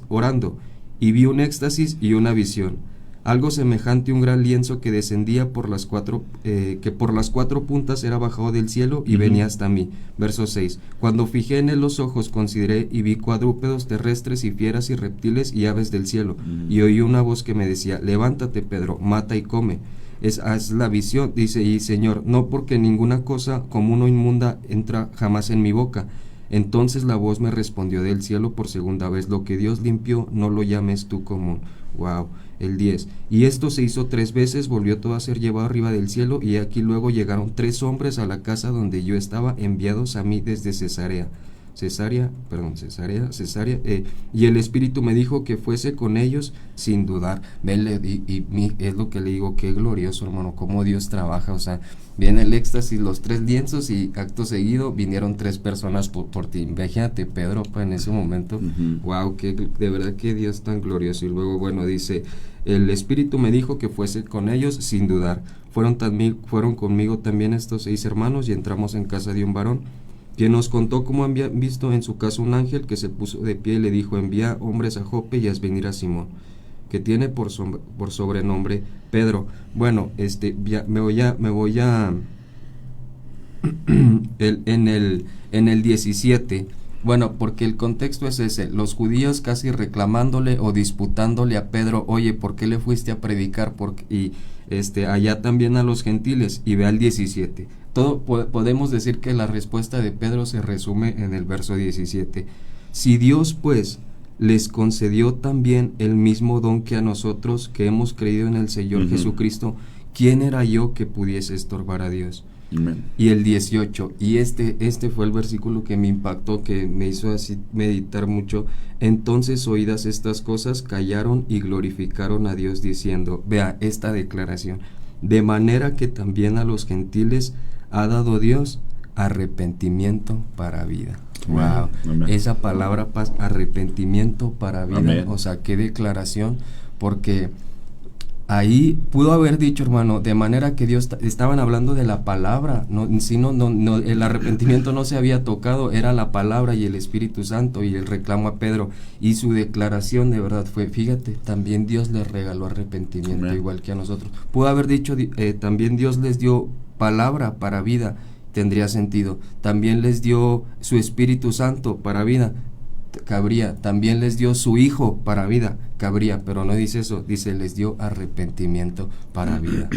orando, y vi un éxtasis y una visión, algo semejante a un gran lienzo que descendía que por las cuatro puntas era bajado del cielo y venía hasta mí. Verso 6. Cuando fijé en él los ojos, consideré y vi cuadrúpedos terrestres y fieras y reptiles y aves del cielo, y oí una voz que me decía: levántate, Pedro, mata y come. Es la visión, dice, y Señor, no porque ninguna cosa común o inmunda entra jamás en mi boca. Entonces la voz me respondió del cielo por segunda vez: lo que Dios limpió, no lo llames tú común. Wow. El 10. Y esto se hizo 3 veces, volvió todo a ser llevado arriba del cielo, y aquí luego llegaron 3 hombres a la casa donde yo estaba, enviados a mí desde Cesarea, y el Espíritu me dijo que fuese con ellos sin dudar. Es lo que le digo, qué glorioso, hermano, cómo Dios trabaja. O sea, viene el éxtasis, los 3 lienzos, y acto seguido vinieron 3 personas por ti. Imagínate, Pedro, en ese momento. Wow, que de verdad que Dios tan glorioso. Y luego, bueno, dice: el Espíritu me dijo que fuese con ellos sin dudar. Fueron conmigo también estos 6 hermanos, y entramos en casa de un varón, quien nos contó cómo había visto en su casa un ángel que se puso de pie y le dijo: envía hombres a Jope y haz venir a Simón, que tiene por sobrenombre Pedro. Bueno, me voy a en el 17. Bueno, porque el contexto es ese, los judíos casi reclamándole o disputándole a Pedro: oye, ¿por qué le fuiste a predicar? Y allá también a los gentiles. Y ve al 17. Todo podemos decir que la respuesta de Pedro se resume en el verso 17. Si Dios pues les concedió también el mismo don que a nosotros, que hemos creído en el Señor Jesucristo, ¿quién era yo que pudiese estorbar a Dios? Amen. Y el 18, y este fue el versículo que me impactó, que me hizo así meditar mucho. Entonces, oídas estas cosas, callaron y glorificaron a Dios, diciendo, vea esta declaración: de manera que también a los gentiles ha dado Dios arrepentimiento para vida. Wow. Amen. Esa palabra, arrepentimiento para vida. Amen. O sea, qué declaración, porque ahí pudo haber dicho, hermano, de manera que Dios, estaban hablando de la palabra, el arrepentimiento no se había tocado, era la palabra y el Espíritu Santo, y el reclamo a Pedro, y su declaración de verdad fue, fíjate, también Dios les regaló arrepentimiento. Amen. Igual que a nosotros. Pudo haber dicho, también Dios les dio palabra para vida, tendría sentido. También les dio su Espíritu Santo para vida, cabría. También les dio su Hijo para vida, cabría, pero no dice eso, dice les dio arrepentimiento para vida.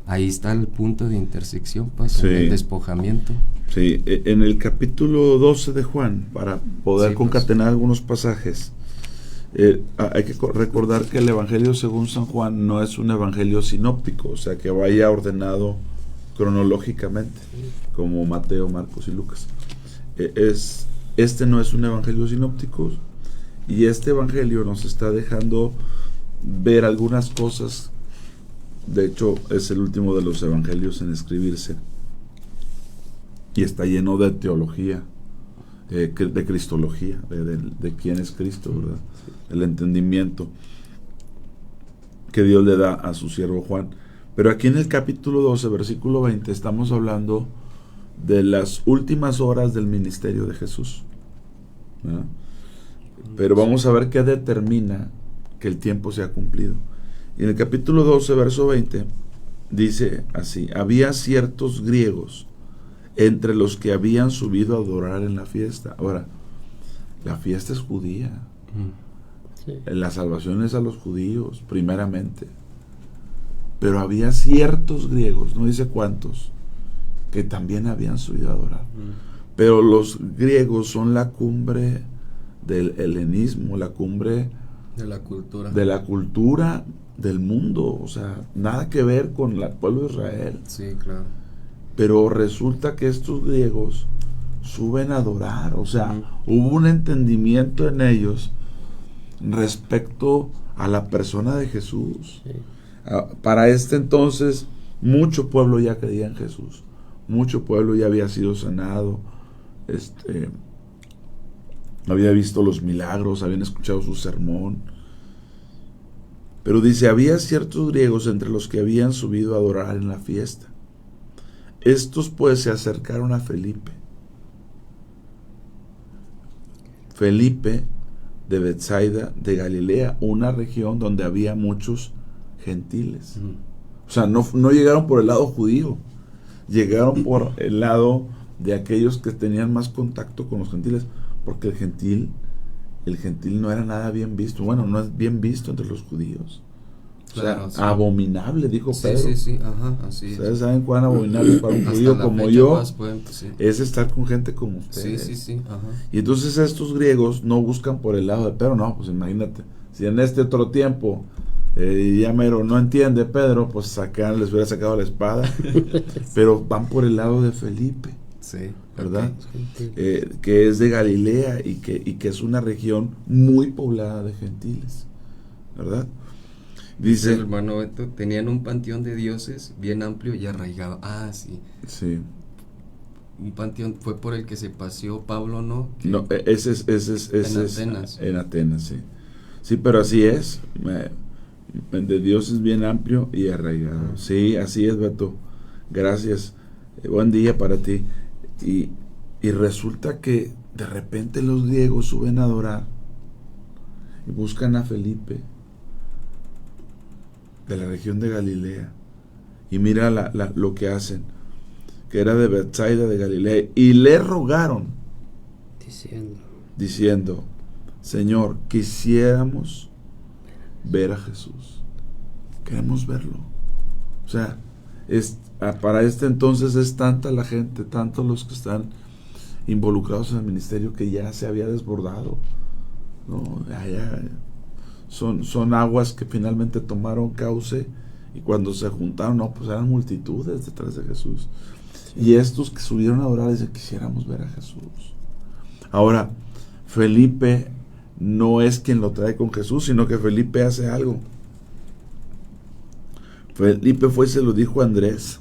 Ahí está el punto de intersección, pues, sí. El despojamiento. Sí, en el capítulo 12 de Juan, para poder concatenar algunos pasajes, hay que recordar que el Evangelio según San Juan no es un evangelio sinóptico, o sea, que vaya ordenado cronológicamente, como Mateo, Marcos y Lucas. Este no es un evangelio sinóptico, y este evangelio nos está dejando ver algunas cosas. De hecho, es el último de los evangelios en escribirse, y está lleno de teología, de cristología, de quién es Cristo, ¿verdad? El entendimiento que Dios le da a su siervo Juan. Pero aquí en el capítulo 12, versículo 20, estamos hablando de las últimas horas del ministerio de Jesús, ¿verdad? Pero vamos a ver qué determina que el tiempo se ha cumplido. Y en el capítulo 12, verso 20, dice así: había ciertos griegos entre los que habían subido a adorar en la fiesta. Ahora, la fiesta es judía. Sí. La salvación es a los judíos, primeramente. Pero había ciertos griegos, no dice cuántos, que también habían subido a adorar. Pero los griegos son la cumbre del helenismo, la cumbre de la cultura del mundo, o sea, nada que ver con el pueblo de Israel. Sí, claro. Pero resulta que estos griegos suben a adorar, o sea, hubo un entendimiento en ellos respecto a la persona de Jesús. Sí. Para este entonces, mucho pueblo ya creía en Jesús, mucho pueblo ya había sido sanado, había visto los milagros, habían escuchado su sermón. Pero dice, había ciertos griegos entre los que habían subido a adorar en la fiesta. Estos pues se acercaron a Felipe. Felipe de Betsaida, de Galilea, una región donde había muchos gentiles. O sea, no llegaron por el lado judío, llegaron por el lado de aquellos que tenían más contacto con los gentiles, porque el gentil no era nada bien visto. Bueno, no es bien visto entre los judíos. Claro, o sea, abominable, dijo Pedro. Sí, ajá, así Ustedes es. saben cuán abominable para un judío como yo sí. es estar con gente como ustedes. Sí, ajá. Y entonces estos griegos no buscan por el lado de Pedro, no, pues imagínate, si en este otro tiempo ya mero no entiende Pedro, pues acá les hubiera sacado la espada, pero van por el lado de Felipe, sí, ¿verdad? Okay. Que es de Galilea y que es una región muy poblada de gentiles, ¿verdad? Dice el hermano Beto, tenían un panteón de dioses bien amplio y arraigado. Ah, sí. Sí. Un panteón fue por el que se paseó Pablo, ¿no? No, ese es Atenas. En Atenas, sí. Sí, pero así es. De dioses bien amplio y arraigado. Sí, así es, Beto. Gracias. Buen día para ti. Y resulta que de repente los griegos suben a adorar y buscan a Felipe de la región de Galilea, y mira lo que hacen, que era de Betsaida de Galilea, y le rogaron diciendo, Señor, quisiéramos ver a Jesús, queremos verlo. O sea, para este entonces es tanta la gente, tantos los que están involucrados en el ministerio, que ya se había desbordado, ¿no? Son aguas que finalmente tomaron cauce, y cuando se juntaron, no, pues eran multitudes detrás de Jesús. Y estos que subieron a adorar dicen, quisiéramos ver a Jesús. Ahora, Felipe no es quien lo trae con Jesús, sino que Felipe hace algo. Felipe fue y se lo dijo a Andrés.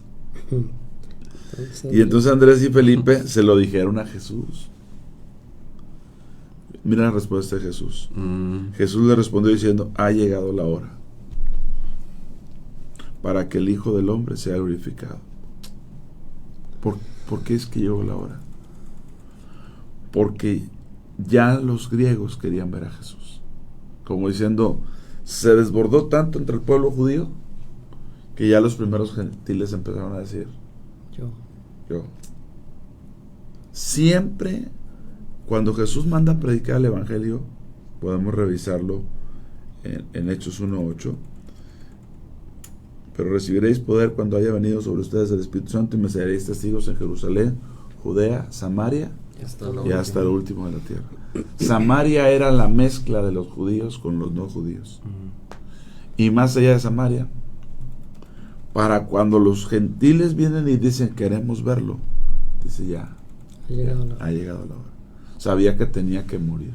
Y entonces Andrés y Felipe se lo dijeron a Jesús. Mira la respuesta de Jesús. Jesús le respondió diciendo, ha llegado la hora para que el Hijo del Hombre sea glorificado. ¿Por qué es que llegó la hora? Porque ya los griegos querían ver a Jesús. Como diciendo, se desbordó tanto entre el pueblo judío que ya los primeros gentiles empezaron a decir, yo. Siempre cuando Jesús manda a predicar el Evangelio, podemos revisarlo en Hechos 1:8, pero recibiréis poder cuando haya venido sobre ustedes el Espíritu Santo, y me seréis testigos en Jerusalén, Judea, Samaria y hasta lo último de la tierra. Samaria era la mezcla de los judíos con los no judíos. Y más allá de Samaria, para cuando los gentiles vienen y dicen queremos verlo, dice ya ha llegado la hora. Sabía que tenía que morir.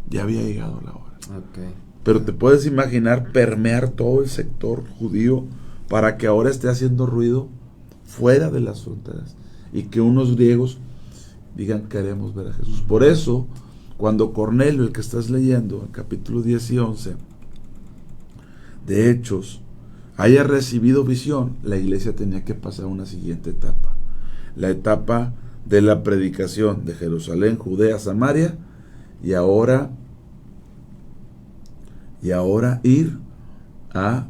Ya había llegado la hora. Okay. Pero te puedes imaginar permear todo el sector judío para que ahora esté haciendo ruido fuera de las fronteras y que unos griegos digan queremos ver a Jesús. Por eso, cuando Cornelio, el que estás leyendo, el capítulo 10 y 11 de Hechos, haya recibido visión, la iglesia tenía que pasar a una siguiente etapa. La etapa de la predicación de Jerusalén, Judea, Samaria, y ahora ir a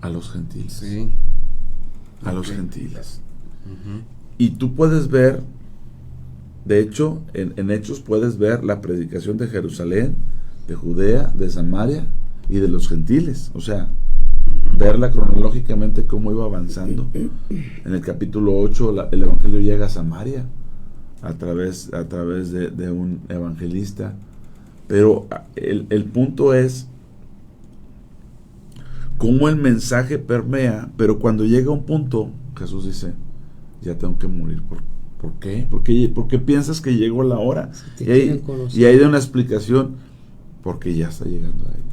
los gentiles. Sí. A los gentiles. Y tú puedes ver, de hecho, en Hechos puedes ver la predicación de Jerusalén, de Judea, de Samaria y de los gentiles. O sea, verla cronológicamente cómo iba avanzando. En el capítulo 8 el evangelio llega a Samaria a través de un evangelista. Pero el punto es cómo el mensaje permea, pero cuando llega un punto, Jesús dice, ya tengo que morir. ¿Por qué? ¿Por qué piensas que llegó la hora? Y hay de una explicación, porque ya está llegando a ellos.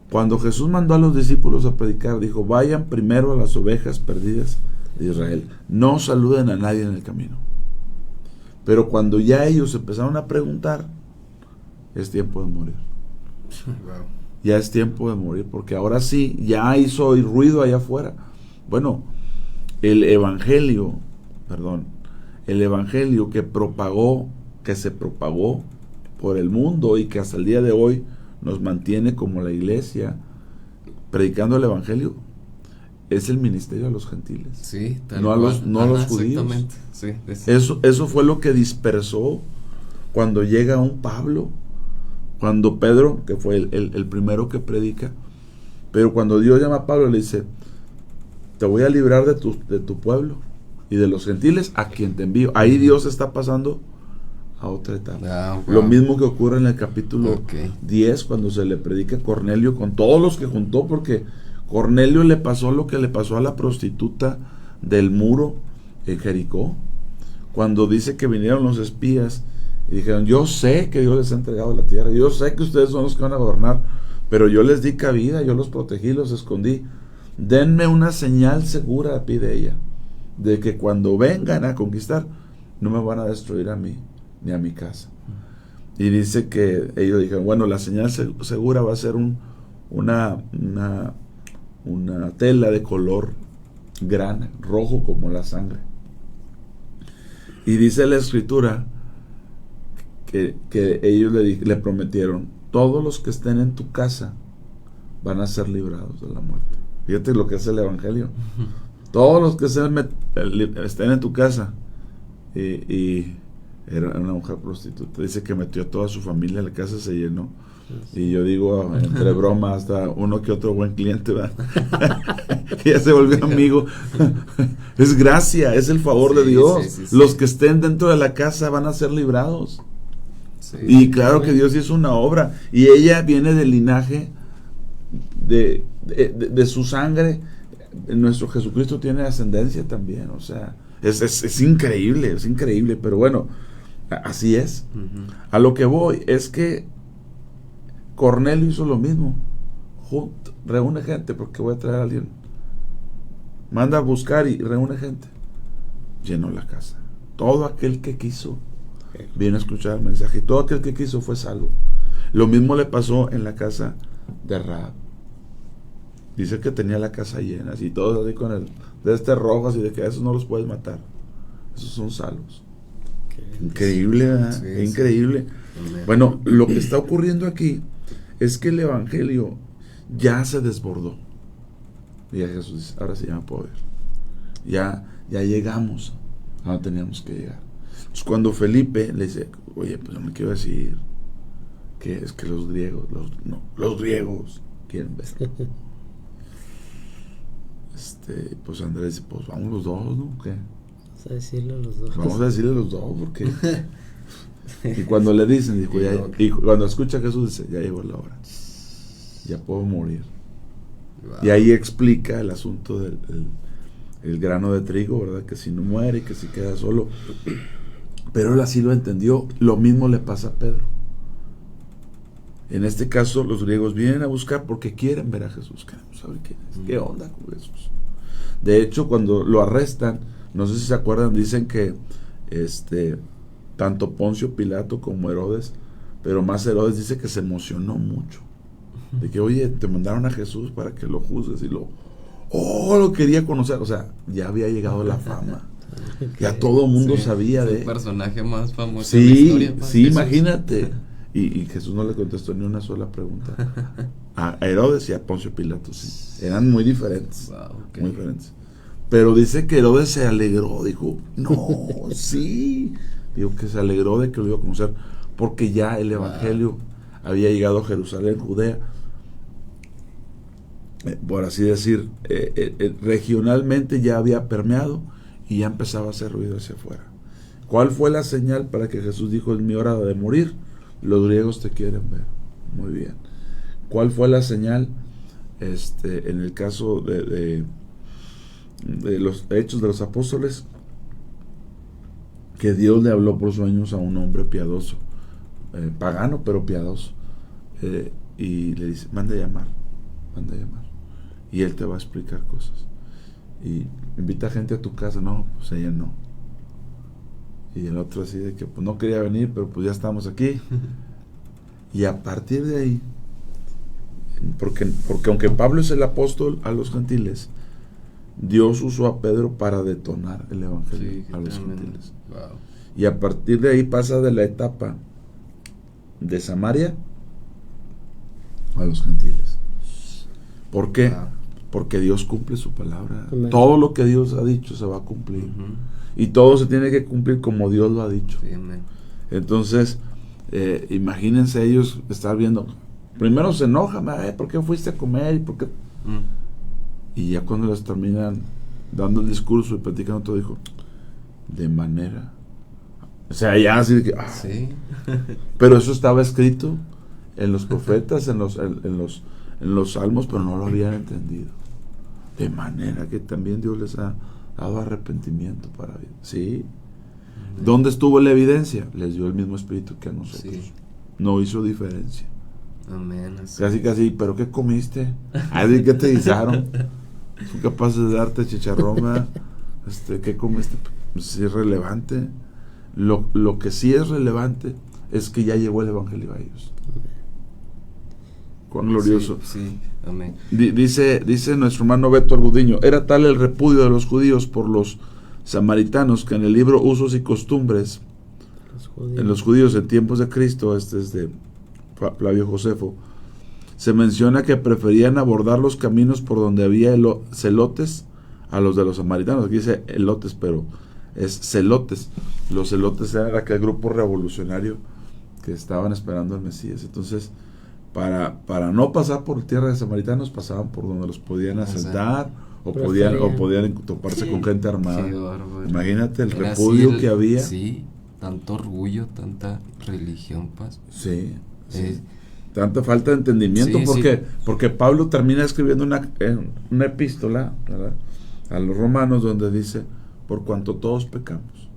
Cuando Jesús mandó a los discípulos a predicar, dijo, vayan primero a las ovejas perdidas de Israel, no saluden a nadie en el camino. Pero cuando ya ellos empezaron a preguntar, es tiempo de morir. Ya es tiempo de morir, porque ahora sí, ya hizo ruido allá afuera. Bueno, el evangelio que se propagó por el mundo y que hasta el día de hoy nos mantiene como la iglesia predicando el evangelio, es el ministerio a los gentiles. Sí, no a los judíos. Sí, eso fue lo que dispersó cuando llega un Pablo, cuando Pedro, que fue el primero que predica, pero cuando Dios llama a Pablo le dice, te voy a librar de tu pueblo y de los gentiles a quien te envío. Ahí Dios está pasando a otra etapa. Lo mismo que ocurre en el capítulo 10, cuando se le predica a Cornelio con todos los que juntó, porque Cornelio le pasó lo que le pasó a la prostituta del muro en Jericó, cuando dice que vinieron los espías y dijeron, yo sé que Dios les ha entregado la tierra, yo sé que ustedes son los que van a gobernar, pero yo les di cabida, yo los protegí, los escondí. Denme una señal segura, pide ella, de que cuando vengan a conquistar no me van a destruir a mí ni a mi casa. Y dice que ellos dijeron, bueno, la señal segura va a ser una tela de color grana, rojo como la sangre. Y dice la escritura que ellos le prometieron, todos los que estén en tu casa van a ser librados de la muerte. Fíjate lo que es el evangelio. Todos los que estén en tu casa. Y era una mujer prostituta. Dice que metió a toda su familia, la casa se llenó. Y yo digo, entre bromas, hasta uno que otro buen cliente, ¿verdad? Ya se volvió amigo. Es gracia, es el favor de Dios. Sí. Los que estén dentro de la casa van a ser librados. Sí. Y claro que Dios hizo una obra. Y ella viene del linaje de su sangre. Nuestro Jesucristo tiene ascendencia también. O sea, es increíble. Pero bueno, así es. A lo que voy es que Cornelio hizo lo mismo. Reúne gente, porque voy a traer a alguien. Manda a buscar y reúne gente. Llenó la casa. Todo aquel que quiso vino a escuchar el mensaje. Y todo aquel que quiso fue salvo. Lo mismo le pasó en la casa de Rahab. Dice que tenía la casa llena. Y todos así con rojo, así de que esos no los puedes matar. Esos son salvos. Increíble, ¿verdad? Sí, increíble. Sí. Bueno, lo que está ocurriendo aquí es que el evangelio ya se desbordó. Y a Jesús dice, ahora sí ya me puedo ir. Ya llegamos a donde teníamos que llegar. Entonces cuando Felipe le dice, oye, pues yo me quiero decir que es que los griegos quieren ver. Pues Andrés dice, pues vamos los dos, ¿no? ¿Qué? Vamos a decirle a los dos. Vamos a decirle a los dos, porque... Y cuando le dicen, dijo, y cuando escucha a Jesús, dice, ya llegó la hora. Ya puedo morir. Wow. Y ahí explica el asunto del el grano de trigo, ¿verdad? Que si no muere, que si queda solo. Pero él así lo entendió. Lo mismo le pasa a Pedro. En este caso, los griegos vienen a buscar porque quieren ver a Jesús. Queremos saber quién es. ¿Qué onda con Jesús? De hecho, cuando lo arrestan, no sé si se acuerdan, dicen que tanto Poncio Pilato como Herodes, pero más Herodes dice que se emocionó mucho. De que, oye, te mandaron a Jesús para que lo juzgues y lo quería conocer. O sea, ya había llegado la fama. Ya todo el mundo sabía de él. El personaje más famoso de la historia. Sí, imagínate. Y Jesús no le contestó ni una sola pregunta. A Herodes y a Poncio Pilato, sí. Eran muy diferentes. Wow, okay. Muy diferentes. Pero dice que Herodes se alegró. Dijo, no, sí. Digo que se alegró de que lo iba a conocer. Porque ya el evangelio había llegado a Jerusalén, Judea. Por así decir, regionalmente ya había permeado y ya empezaba a hacer ruido hacia afuera. ¿Cuál fue la señal para que Jesús dijo, es mi hora de morir? Los griegos te quieren ver. Muy bien. ¿Cuál fue la señal? En el caso de los Hechos de los Apóstoles, que Dios le habló por sueños a un hombre piadoso, pagano pero piadoso, y le dice, manda a llamar, y él te va a explicar cosas. y invita gente a tu casa. No, pues ella no. Y el otro así de que pues no quería venir, pero pues ya estamos aquí. Y a partir de ahí, porque aunque Pablo es el apóstol a los gentiles, Dios usó a Pedro para detonar el evangelio a los gentiles. Wow. Y a partir de ahí pasa de la etapa de Samaria a los gentiles. ¿Por qué? Porque Dios cumple su palabra. Amén. Todo lo que Dios ha dicho se va a cumplir. Y todo se tiene que cumplir como Dios lo ha dicho. Sí, amén. Entonces, imagínense ellos estar viendo. Primero se enojan, ¿por qué fuiste a comer? ¿Y por qué? Y ya cuando les terminan dando el discurso y platicando todo, dijo, de manera. O sea, ya así de que, sí. Pero eso estaba escrito en los profetas, en los salmos, pero no lo habían entendido. De manera que también Dios les ha dado arrepentimiento para vida. Sí. ¿Dónde estuvo la evidencia? Les dio el mismo espíritu que a nosotros. Sí. No hizo diferencia. Amén. Casi, ¿pero qué comiste? Ay, ¿qué te guisaron? ¿Son capaces de darte chicharrón? ¿Qué comiste? Pues es irrelevante. Lo que sí es relevante es que ya llegó el evangelio a ellos. Cuán glorioso. Sí, amén. Dice nuestro hermano Beto Argudiño, era tal el repudio de los judíos por los samaritanos que en el libro Usos y Costumbres en los judíos en tiempos de Cristo, este es de Flavio Josefo, se menciona que preferían abordar los caminos por donde había celotes a los de los samaritanos. Aquí dice elotes, pero es celotes. Los celotes eran aquel grupo revolucionario que estaban esperando al Mesías. Entonces, para no pasar por tierra de samaritanos, pasaban por donde los podían asentar o podían toparse con gente armada. Imagínate el repudio que había. Sí, tanto orgullo, tanta religión, paz. Sí. Tanta falta de entendimiento, porque Pablo termina escribiendo una epístola, ¿verdad?, a los romanos, donde dice, por cuanto todos pecamos.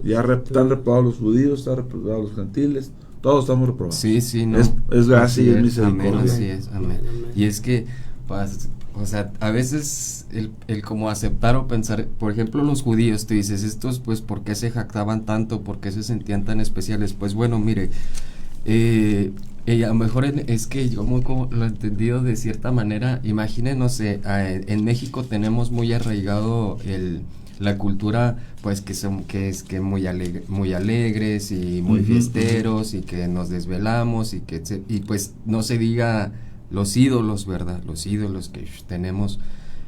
Ya están reprobados los judíos, están reprobados los gentiles, todos estamos reprobados. Sí, no. Es gracia y es misericordia. Amén, así es, amén. Y es que, pues, o sea, a veces el como aceptar o pensar, por ejemplo, los judíos, tú dices, estos, pues, ¿por qué se jactaban tanto? ¿Por qué se sentían tan especiales? Pues, bueno, mire, a lo mejor es que yo como lo he entendido de cierta manera, imaginen, no sé, en México tenemos muy arraigado la cultura, pues que es muy alegres y muy fiesteros y que nos desvelamos y pues no se diga los ídolos, ¿verdad? Los ídolos que tenemos.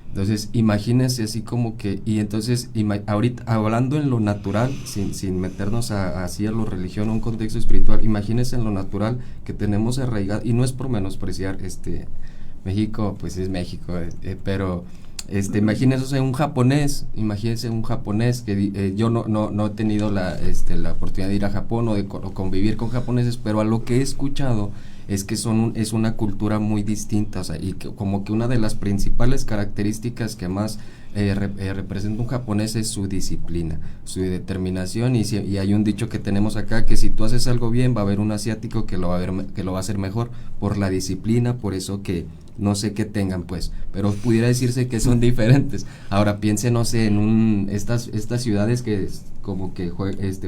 Entonces, imagínense así como que, y entonces, ahorita, hablando en lo natural, sin meternos así a lo religión, a un contexto espiritual, imagínense en lo natural que tenemos arraigado, y no es por menospreciar, México, pues es México, pero, imagínense un japonés que yo no he tenido la oportunidad de ir a Japón o de convivir con japoneses, pero a lo que he escuchado, es que es una cultura muy distinta, o sea, y que como que una de las principales características que más representa un japonés es su disciplina, su determinación, y hay un dicho que tenemos acá, que si tú haces algo bien, va a haber un asiático que lo va a hacer mejor por la disciplina, por eso que no sé qué tengan, pues, pero pudiera decirse que son diferentes. Ahora piense, no sé, en estas ciudades que como que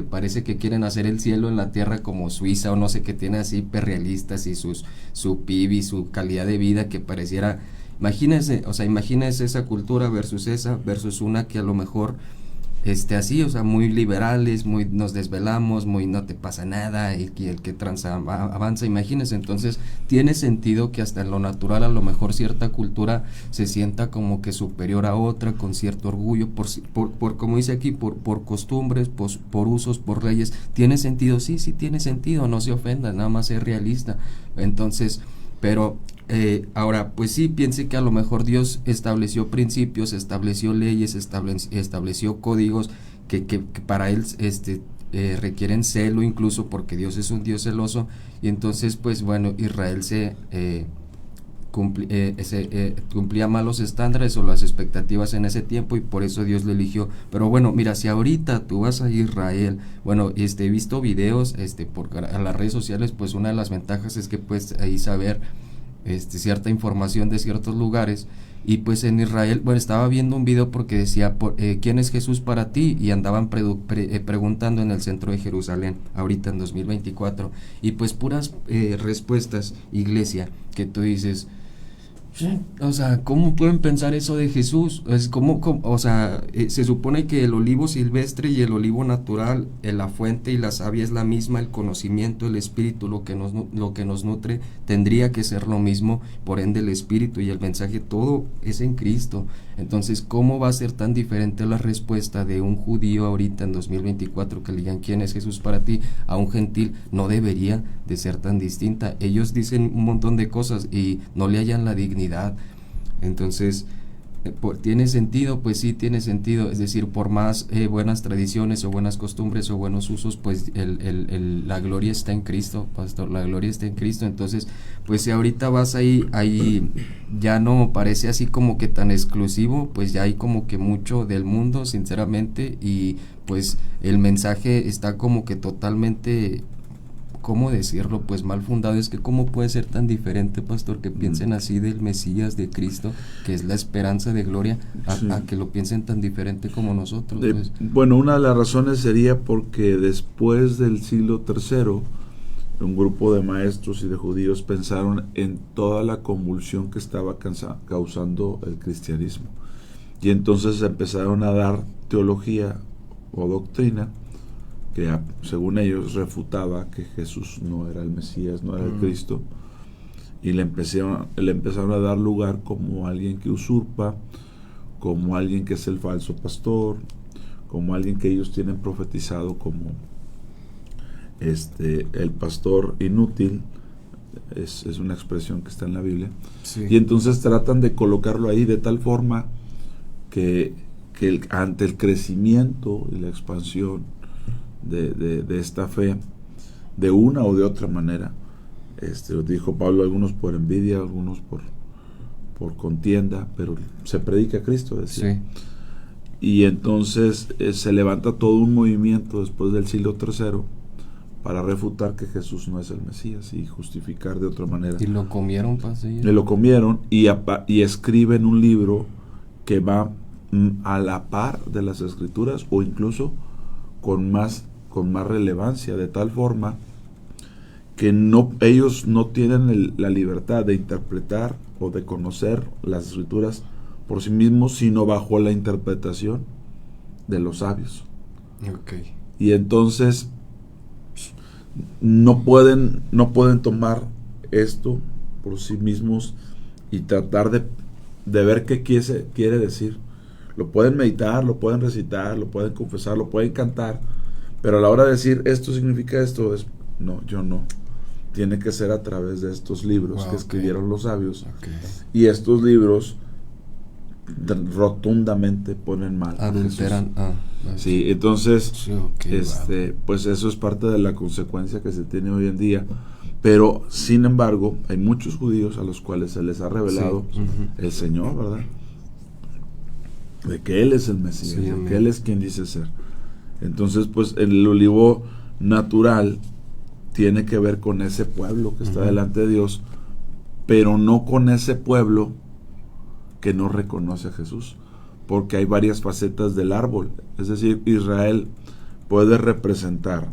parece que quieren hacer el cielo en la tierra, como Suiza o no sé, que tiene así hiperrealistas y su PIB y su calidad de vida que pareciera, imagínense esa cultura versus una que a lo mejor así, o sea, muy liberales, muy nos desvelamos, muy no te pasa nada, y el que avanza, imagínense. Entonces tiene sentido que hasta en lo natural a lo mejor cierta cultura se sienta como que superior a otra, con cierto orgullo, por como dice aquí, por costumbres, por usos, por leyes. ¿Tiene sentido? Sí tiene sentido, no se ofenda, nada más es realista. Entonces, pero ahora, pues sí, piense que a lo mejor Dios estableció principios, estableció leyes, estableció códigos que para Él requieren celo, incluso porque Dios es un Dios celoso, y entonces, pues bueno, Israel cumplía mal los estándares o las expectativas en ese tiempo, y por eso Dios le eligió. Pero bueno, mira, si ahorita tú vas a Israel, bueno, he visto videos por las redes sociales, pues una de las ventajas es que puedes ahí saber cierta información de ciertos lugares, Y pues en Israel, bueno, estaba viendo un video porque decía, ¿quién es Jesús para ti? Y andaban preguntando en el centro de Jerusalén, ahorita en 2024. Y pues puras respuestas, iglesia, que tú dices, o sea, ¿cómo pueden pensar eso de Jesús? O sea, se supone que el olivo silvestre y el olivo natural, la fuente y la savia es la misma, el conocimiento, el espíritu, lo que nos nutre, tendría que ser lo mismo, por ende el espíritu y el mensaje, todo es en Cristo. Entonces, ¿cómo va a ser tan diferente la respuesta de un judío ahorita en 2024 que le digan ¿quién es Jesús para ti? A un gentil? No debería de ser tan distinta. Ellos dicen un montón de cosas y no le hallan la dignidad. Entonces, ¿tiene sentido? Pues sí, tiene sentido. Es decir, por más buenas tradiciones o buenas costumbres o buenos usos, pues la gloria está en Cristo, pastor, la gloria está en Cristo. Entonces, pues si ahorita vas ahí ya no parece así como que tan exclusivo, pues ya hay como que mucho del mundo, sinceramente, y pues el mensaje está como que totalmente, ¿cómo decirlo? Pues mal fundado. Es que ¿cómo puede ser tan diferente, pastor, que piensen así del Mesías, de Cristo, que es la esperanza de gloria, a que lo piensen tan diferente como nosotros? Pues. Bueno, una de las razones sería porque después del siglo III, un grupo de maestros y de judíos pensaron en toda la convulsión que estaba causando el cristianismo. Y entonces empezaron a dar teología o doctrina que según ellos refutaba que Jesús no era el Mesías, no era el Cristo, y le empezaron a dar lugar como alguien que usurpa, como alguien que es el falso pastor, como alguien que ellos tienen profetizado como el pastor inútil. Es una expresión que está en la Biblia, sí. Y entonces tratan de colocarlo ahí de tal forma que ante el crecimiento y la expansión de esta fe, de una o de otra manera, dijo Pablo, algunos por envidia, algunos por contienda, pero se predica a Cristo, decía. Sí. Y entonces se levanta todo un movimiento después del siglo III para refutar que Jesús no es el Mesías y justificar de otra manera. Y lo comieron, pasilla. Y lo comieron y escriben un libro que va a la par de las Escrituras o incluso con más relevancia, de tal forma que ellos no tienen la libertad de interpretar o de conocer las Escrituras por sí mismos, sino bajo la interpretación de los sabios. Okay. Y entonces no pueden tomar esto por sí mismos y tratar de ver qué quiere decir. Lo pueden meditar, lo pueden recitar, lo pueden confesar, lo pueden cantar, pero a la hora de decir esto significa esto, no, yo no. Tiene que ser a través de estos libros que escribieron los sabios. Okay. Y estos libros rotundamente ponen mal. Adulteran. Sí, entonces, sí, okay, pues eso es parte de la consecuencia que se tiene hoy en día. Pero, sin embargo, hay muchos judíos a los cuales se les ha revelado el Señor, ¿verdad? De que Él es el Mesías, sí, de que Él es quien dice ser. Entonces, pues, el olivo natural tiene que ver con ese pueblo que está delante de Dios, pero no con ese pueblo que no reconoce a Jesús, porque hay varias facetas del árbol. Es decir, Israel puede representar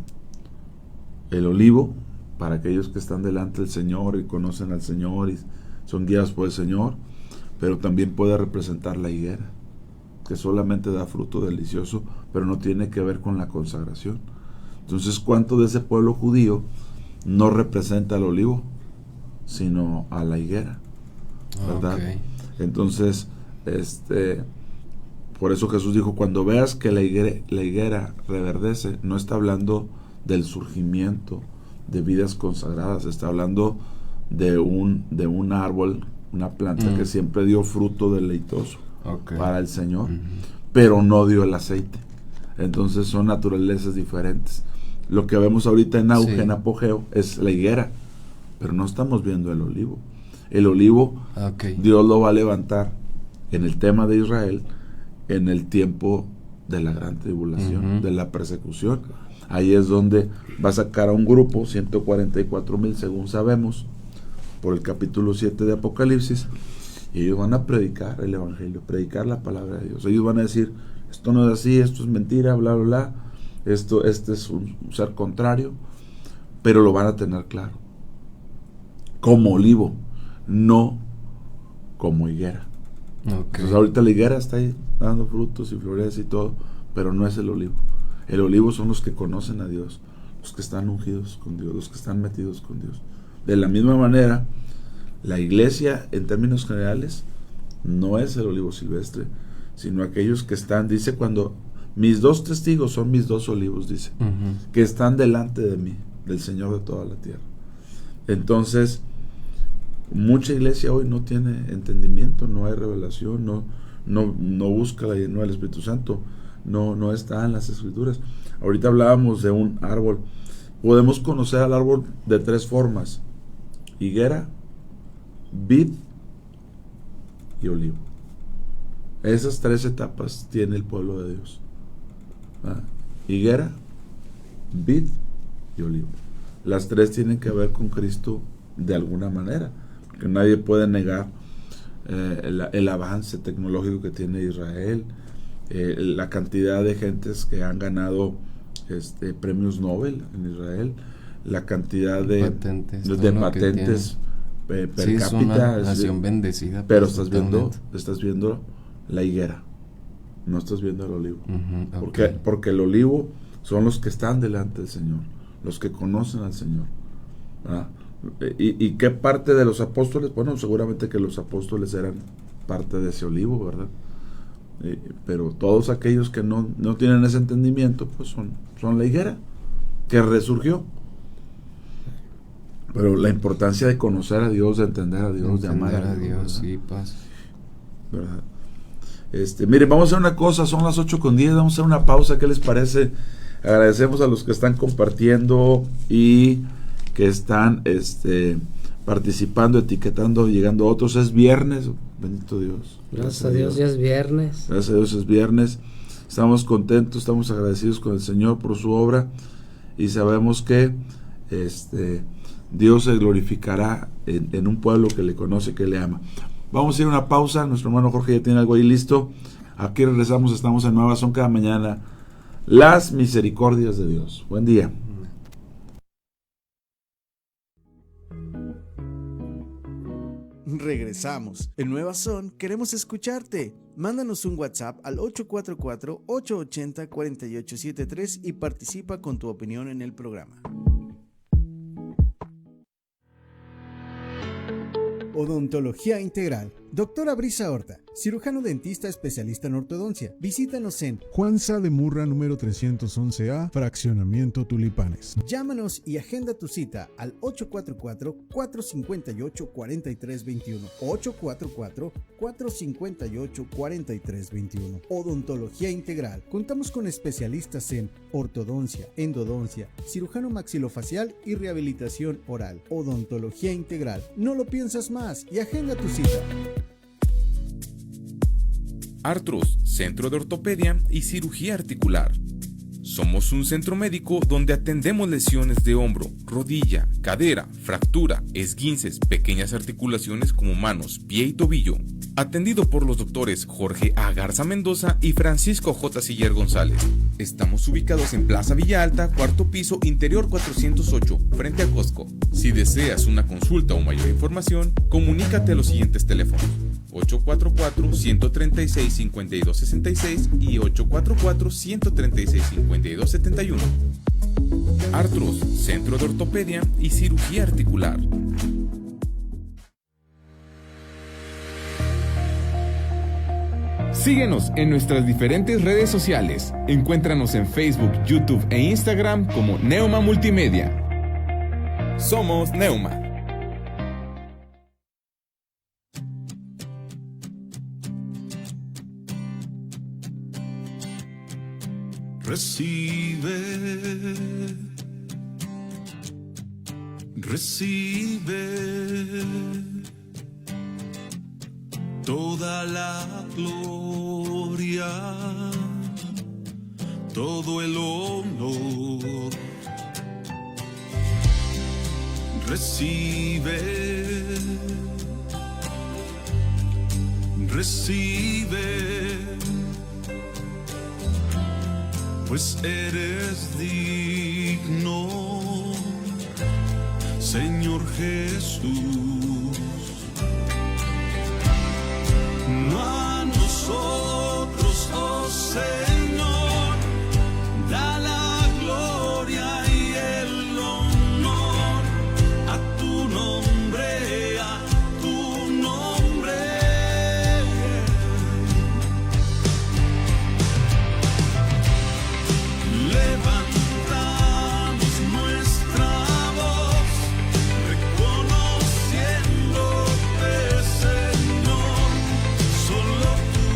el olivo para aquellos que están delante del Señor y conocen al Señor y son guiados por el Señor, pero también puede representar la higuera, que solamente da fruto delicioso, pero no tiene que ver con la consagración. Entonces, ¿cuánto de ese pueblo judío no representa al olivo, sino a la higuera? ¿Verdad? Okay. Entonces, por eso Jesús dijo, cuando veas que la higuera reverdece, no está hablando del surgimiento de vidas consagradas, está hablando de un árbol, una planta que siempre dio fruto deleitoso para el Señor, pero no dio el aceite. Entonces son naturalezas diferentes. Lo que vemos ahorita en auge, en apogeo, es la higuera, pero no estamos viendo el olivo. El olivo, Dios lo va a levantar en el tema de Israel en el tiempo de la gran tribulación, de la persecución. Ahí es donde va a sacar a un grupo, 144,000 según sabemos, por el capítulo 7 de Apocalipsis, Y ellos van a predicar el evangelio, predicar la palabra de Dios. Ellos van a decir, esto no es así, esto es mentira, bla, bla, bla. Este es un ser contrario, pero lo van a tener claro. Como olivo, no como higuera. Okay. Entonces ahorita la higuera está ahí dando frutos y florece y todo, pero no es el olivo. El olivo son los que conocen a Dios, los que están ungidos con Dios, los que están metidos con Dios. De la misma manera, la iglesia, en términos generales, no es el olivo silvestre, sino aquellos que están, dice, cuando mis 2 testigos son mis 2 olivos, dice, que están delante de mí, del Señor de toda la tierra. Entonces, mucha iglesia hoy no tiene entendimiento, no hay revelación, no busca la llenura del Espíritu Santo, no está en las Escrituras. Ahorita hablábamos de un árbol. Podemos conocer al árbol de 3 formas: higuera, vid y olivo. Esas 3 etapas tiene el pueblo de Dios: higuera, vid y olivo. Las 3 tienen que ver con Cristo de alguna manera, porque nadie puede negar el avance tecnológico que tiene Israel, la cantidad de gentes que han ganado premios Nobel en Israel, la cantidad de patentes per cápita. Es una nación bendecida. Pero estás viendo la higuera, no estás viendo el olivo. Porque el olivo son los que están delante del Señor, los que conocen al Señor. ¿Y qué parte de los apóstoles? Bueno, seguramente que los apóstoles eran parte de ese olivo, ¿verdad? Pero todos aquellos que no tienen ese entendimiento, pues son la higuera que resurgió. Pero la importancia de conocer a Dios, de entender a Dios, de amar a Dios, sí, paz. ¿Verdad? Miren, vamos a hacer una cosa, son las 8:10, vamos a hacer una pausa, ¿qué les parece? Agradecemos a los que están compartiendo y que están participando, etiquetando, llegando a otros. Es viernes, bendito Dios. Gracias a Dios, ya es viernes. Gracias a Dios es viernes. Estamos contentos, estamos agradecidos con el Señor por su obra y sabemos que Dios se glorificará en un pueblo que le conoce, que le ama. Vamos a ir a una pausa, nuestro hermano Jorge ya tiene algo ahí listo. Aquí regresamos, estamos en Nueva Son cada mañana. Las misericordias de Dios. Buen día. Regresamos. En Nueva Son queremos escucharte. Mándanos un WhatsApp al 844-880-4873 y participa con tu opinión en el programa. Odontología Integral. Doctora Brisa Horta, cirujano dentista especialista en ortodoncia. Visítanos en Juan Sá de Murra, número 311A, Fraccionamiento Tulipanes. Llámanos y agenda tu cita al 844-458-4321. 844-458-4321. Odontología Integral. Contamos con especialistas en ortodoncia, endodoncia, cirujano maxilofacial y rehabilitación oral. Odontología Integral. No lo piensas más y agenda tu cita. Artros, Centro de Ortopedia y Cirugía Articular. Somos un centro médico donde atendemos lesiones de hombro, rodilla, cadera, fractura, esguinces, pequeñas articulaciones como manos, pie y tobillo. Atendido por los doctores Jorge A. Garza Mendoza y Francisco J. Siller González. Estamos ubicados en Plaza Villa Alta, 4º piso, interior 408, frente a Costco. Si deseas una consulta o mayor información, comunícate a los siguientes teléfonos: 844-136-5266 y 844-136-5271. Artros, Centro de Ortopedia y Cirugía Articular. Síguenos en nuestras diferentes redes sociales. Encuéntranos en Facebook, YouTube e Instagram como Neuma Multimedia. Somos Neuma. Recibe toda la gloria, todo el honor. Recibe recibe, pues eres digno, Señor Jesús. No a nosotros, oh Señor, da la gloria y el honor a tu nombre, a tu nombre. Levantamos nuestra voz, reconociéndote, Señor, solo tú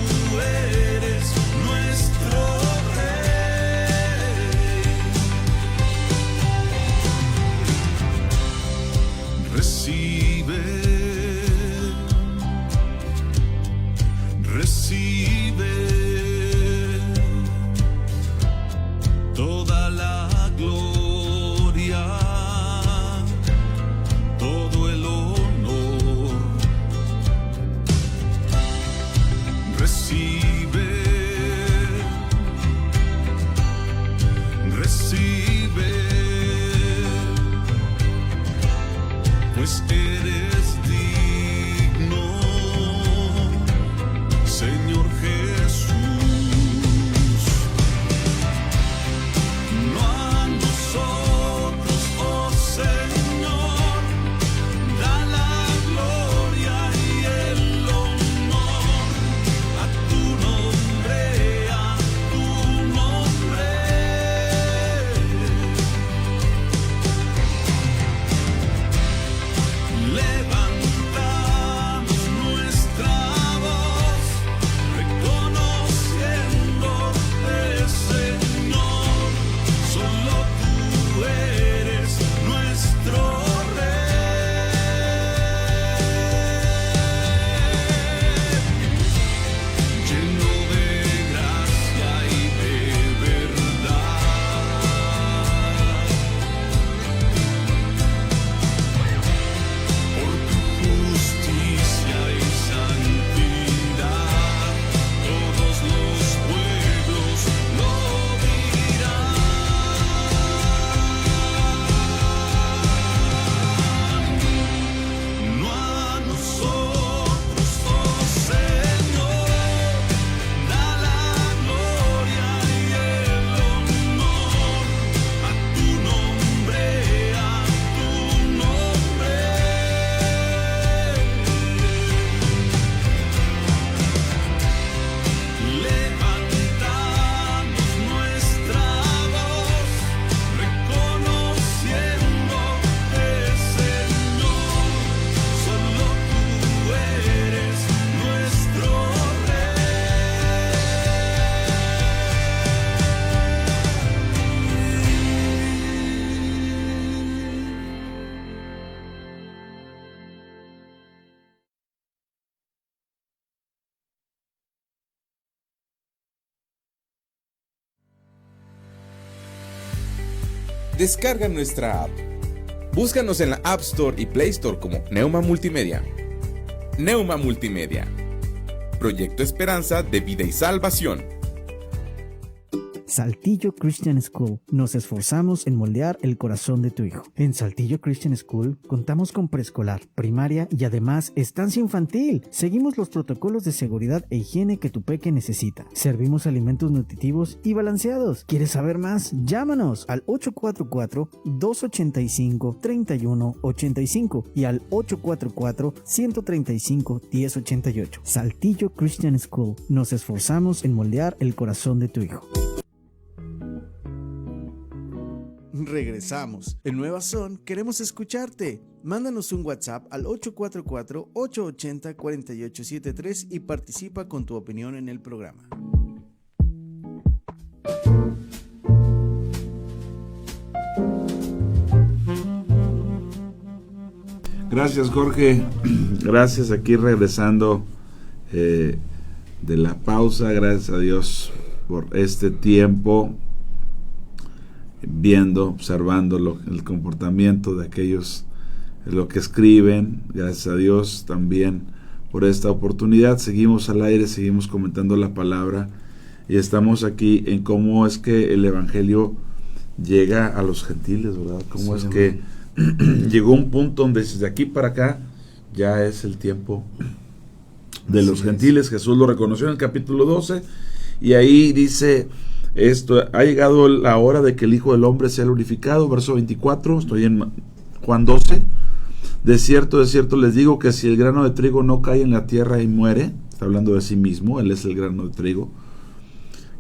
eres nuestro Rey. Recibe, recibe toda la gloria, todo el honor. Recibe, recibe, pues eres digno, Señor Jesús. No a nosotros, oh Señor, da la gloria y el honor a tu nombre, a tu nombre. Levantamos nuestra voz, reconociéndote, Señor, solo tú eres nuestro Rey, lleno de gracia y de verdad. Por tu justicia y santidad, todos los pueblos lo dirán. No a nosotros, oh Señor, da la gloria y el honor a tu nombre, a tu nombre. Levantamos nuestra voz, reconociéndote, Señor, solo tú eres nuestro Descarga nuestra app. Búscanos en la App Store y Play Store como Neuma Multimedia. Neuma Multimedia. Proyecto Esperanza de vida y salvación. Saltillo Christian School. Nos esforzamos en moldear el corazón de tu hijo. En Saltillo Christian School contamos con preescolar, primaria y además estancia infantil. Seguimos los protocolos de seguridad e higiene que tu peque necesita. Servimos alimentos nutritivos y balanceados. ¿Quieres saber más? Llámanos al 844-285-3185 y al 844-135-1088. Saltillo Christian School. Nos esforzamos en moldear el corazón de tu hijo. Regresamos. En Nueva Son queremos escucharte. Mándanos un WhatsApp al 844-880-4873 y participa con tu opinión en el programa. Gracias, Jorge. Gracias, aquí regresando de la pausa. Gracias a Dios por este tiempo, viendo, observando el comportamiento de aquellos, lo que escriben. Gracias a Dios también por esta oportunidad. Seguimos al aire, seguimos comentando la palabra y estamos aquí en cómo es que el Evangelio llega a los gentiles, ¿verdad? Cómo es que llegó un punto donde desde aquí para acá ya es el tiempo de los gentiles. Jesús lo reconoció en el capítulo 12 y ahí dice esto: ha llegado la hora de que el Hijo del Hombre sea glorificado. Verso 24, estoy en Juan 12. De cierto les digo que si el grano de trigo no cae en la tierra y muere, está hablando de sí mismo, él es el grano de trigo,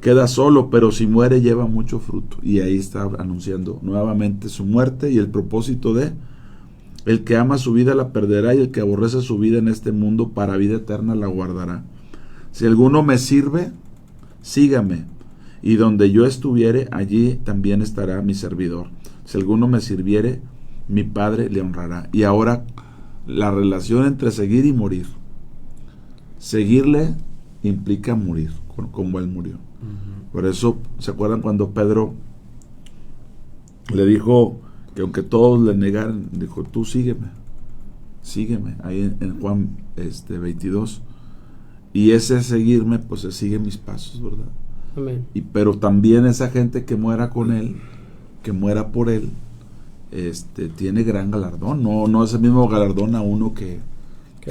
queda solo, pero si muere lleva mucho fruto. Y ahí está anunciando nuevamente su muerte y el propósito de: el que ama su vida la perderá, y el que aborrece su vida en este mundo para vida eterna la guardará. Si alguno me sirve, sígame, y donde yo estuviere, allí también estará mi servidor. Si alguno me sirviere, mi Padre le honrará. Y ahora la relación entre seguir y morir. Seguirle implica morir, como él murió. Por eso, ¿se acuerdan cuando Pedro le dijo que aunque todos le negaran, dijo: tú sígueme, ahí en Juan 22? Y ese seguirme, pues se sigue mis pasos, ¿verdad? Amén. Pero también esa gente que muera con él, que muera por él, tiene gran galardón. No es el mismo galardón a uno que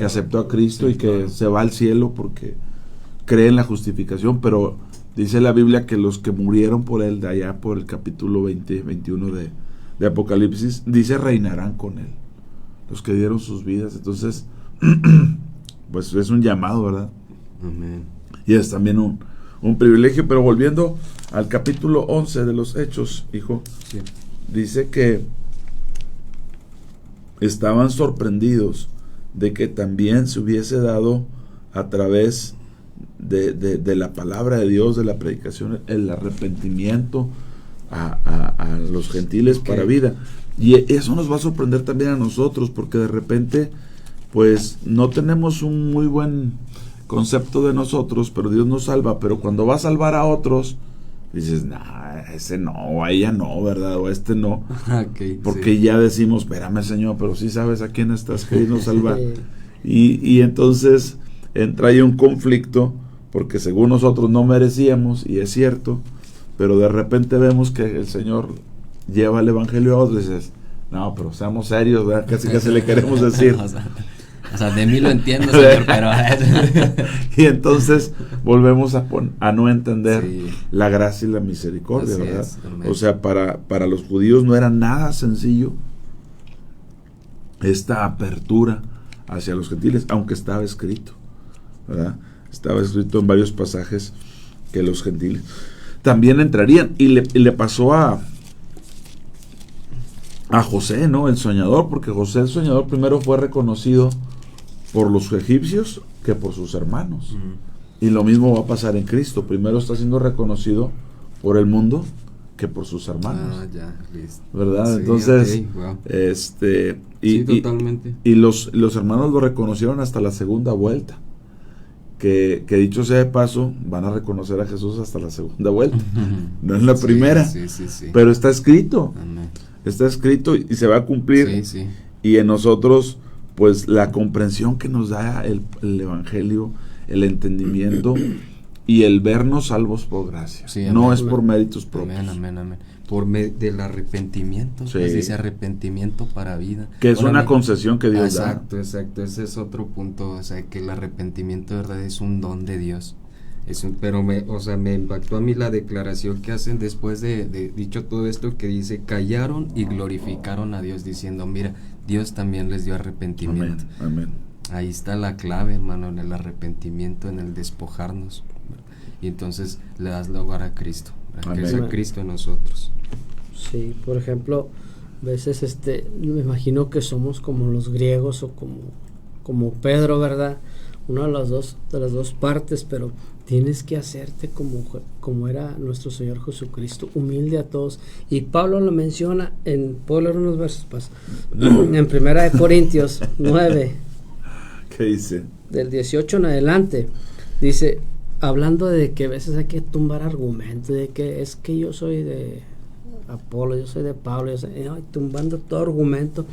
aceptó a Cristo y que se va al cielo porque cree en la justificación, pero dice la Biblia que los que murieron por él, de allá por el capítulo 21 de Apocalipsis, dice: reinarán con él, los que dieron sus vidas. Entonces pues es un llamado, ¿verdad? Amén. Y es también un privilegio. Pero volviendo al capítulo 11 de los Hechos, hijo, dice que estaban sorprendidos de que también se hubiese dado a través de la palabra de Dios, de la predicación, el arrepentimiento a los gentiles para vida. Y eso nos va a sorprender también a nosotros, porque de repente pues no tenemos un muy buen concepto de nosotros, pero Dios nos salva. Pero cuando va a salvar a otros, dices: ese no, o a ella no, ¿verdad? O este no. Porque ya decimos: espérame, Señor, pero sí sabes a quién estás queriendo salvar. Y entonces entra ahí un conflicto, porque según nosotros no merecíamos, y es cierto, pero de repente vemos que el Señor lleva el Evangelio a otros y dices: no, pero seamos serios, ¿verdad? Casi le queremos decir. O sea, de mí lo entiendo, Señor, pero... Y entonces volvemos a no entender la gracia y la misericordia, así ¿verdad? O sea, para los judíos no era nada sencillo esta apertura hacia los gentiles, aunque estaba escrito, ¿verdad? Estaba escrito en varios pasajes que los gentiles también entrarían. Y le pasó a José, ¿no? El soñador, porque José el soñador primero fue reconocido por los egipcios que por sus hermanos. Y lo mismo va a pasar en Cristo. Primero está siendo reconocido por el mundo que por sus hermanos. ¿Verdad? Sí, entonces, totalmente. Y los hermanos lo reconocieron hasta la segunda vuelta. Que dicho sea de paso, van a reconocer a Jesús hasta la segunda vuelta. No es la primera. Pero está escrito. Amén. Está escrito y se va a cumplir. Y en nosotros, pues la comprensión que nos da el Evangelio, el entendimiento y el vernos salvos por gracia. No es por méritos propios. Amén. Del arrepentimiento, pues dice arrepentimiento para vida. Que es una concesión que Dios da. Exacto, ese es otro punto, o sea, que el arrepentimiento de verdad es un don de Dios. Pero me impactó a mí la declaración que hacen después de dicho todo esto, que dice: callaron y glorificaron a Dios, diciendo: mira, Dios también les dio arrepentimiento. Amén. Ahí está la clave, hermano, en el arrepentimiento, en el despojarnos, ¿verdad? Y entonces le das lugar a Cristo, que es a Cristo en nosotros. Sí, por ejemplo, a veces me imagino que somos como los griegos o como Pedro, ¿verdad? Una de las dos partes, pero tienes que hacerte como era nuestro Señor Jesucristo, humilde a todos. Y Pablo lo menciona puedo leer unos versos más, en 1 Corintios 9. ¿Qué dice? Del 18 en adelante, dice, hablando de que a veces hay que tumbar argumentos, de que es que yo soy de Apolo, yo soy de Pablo, tumbando todo argumento.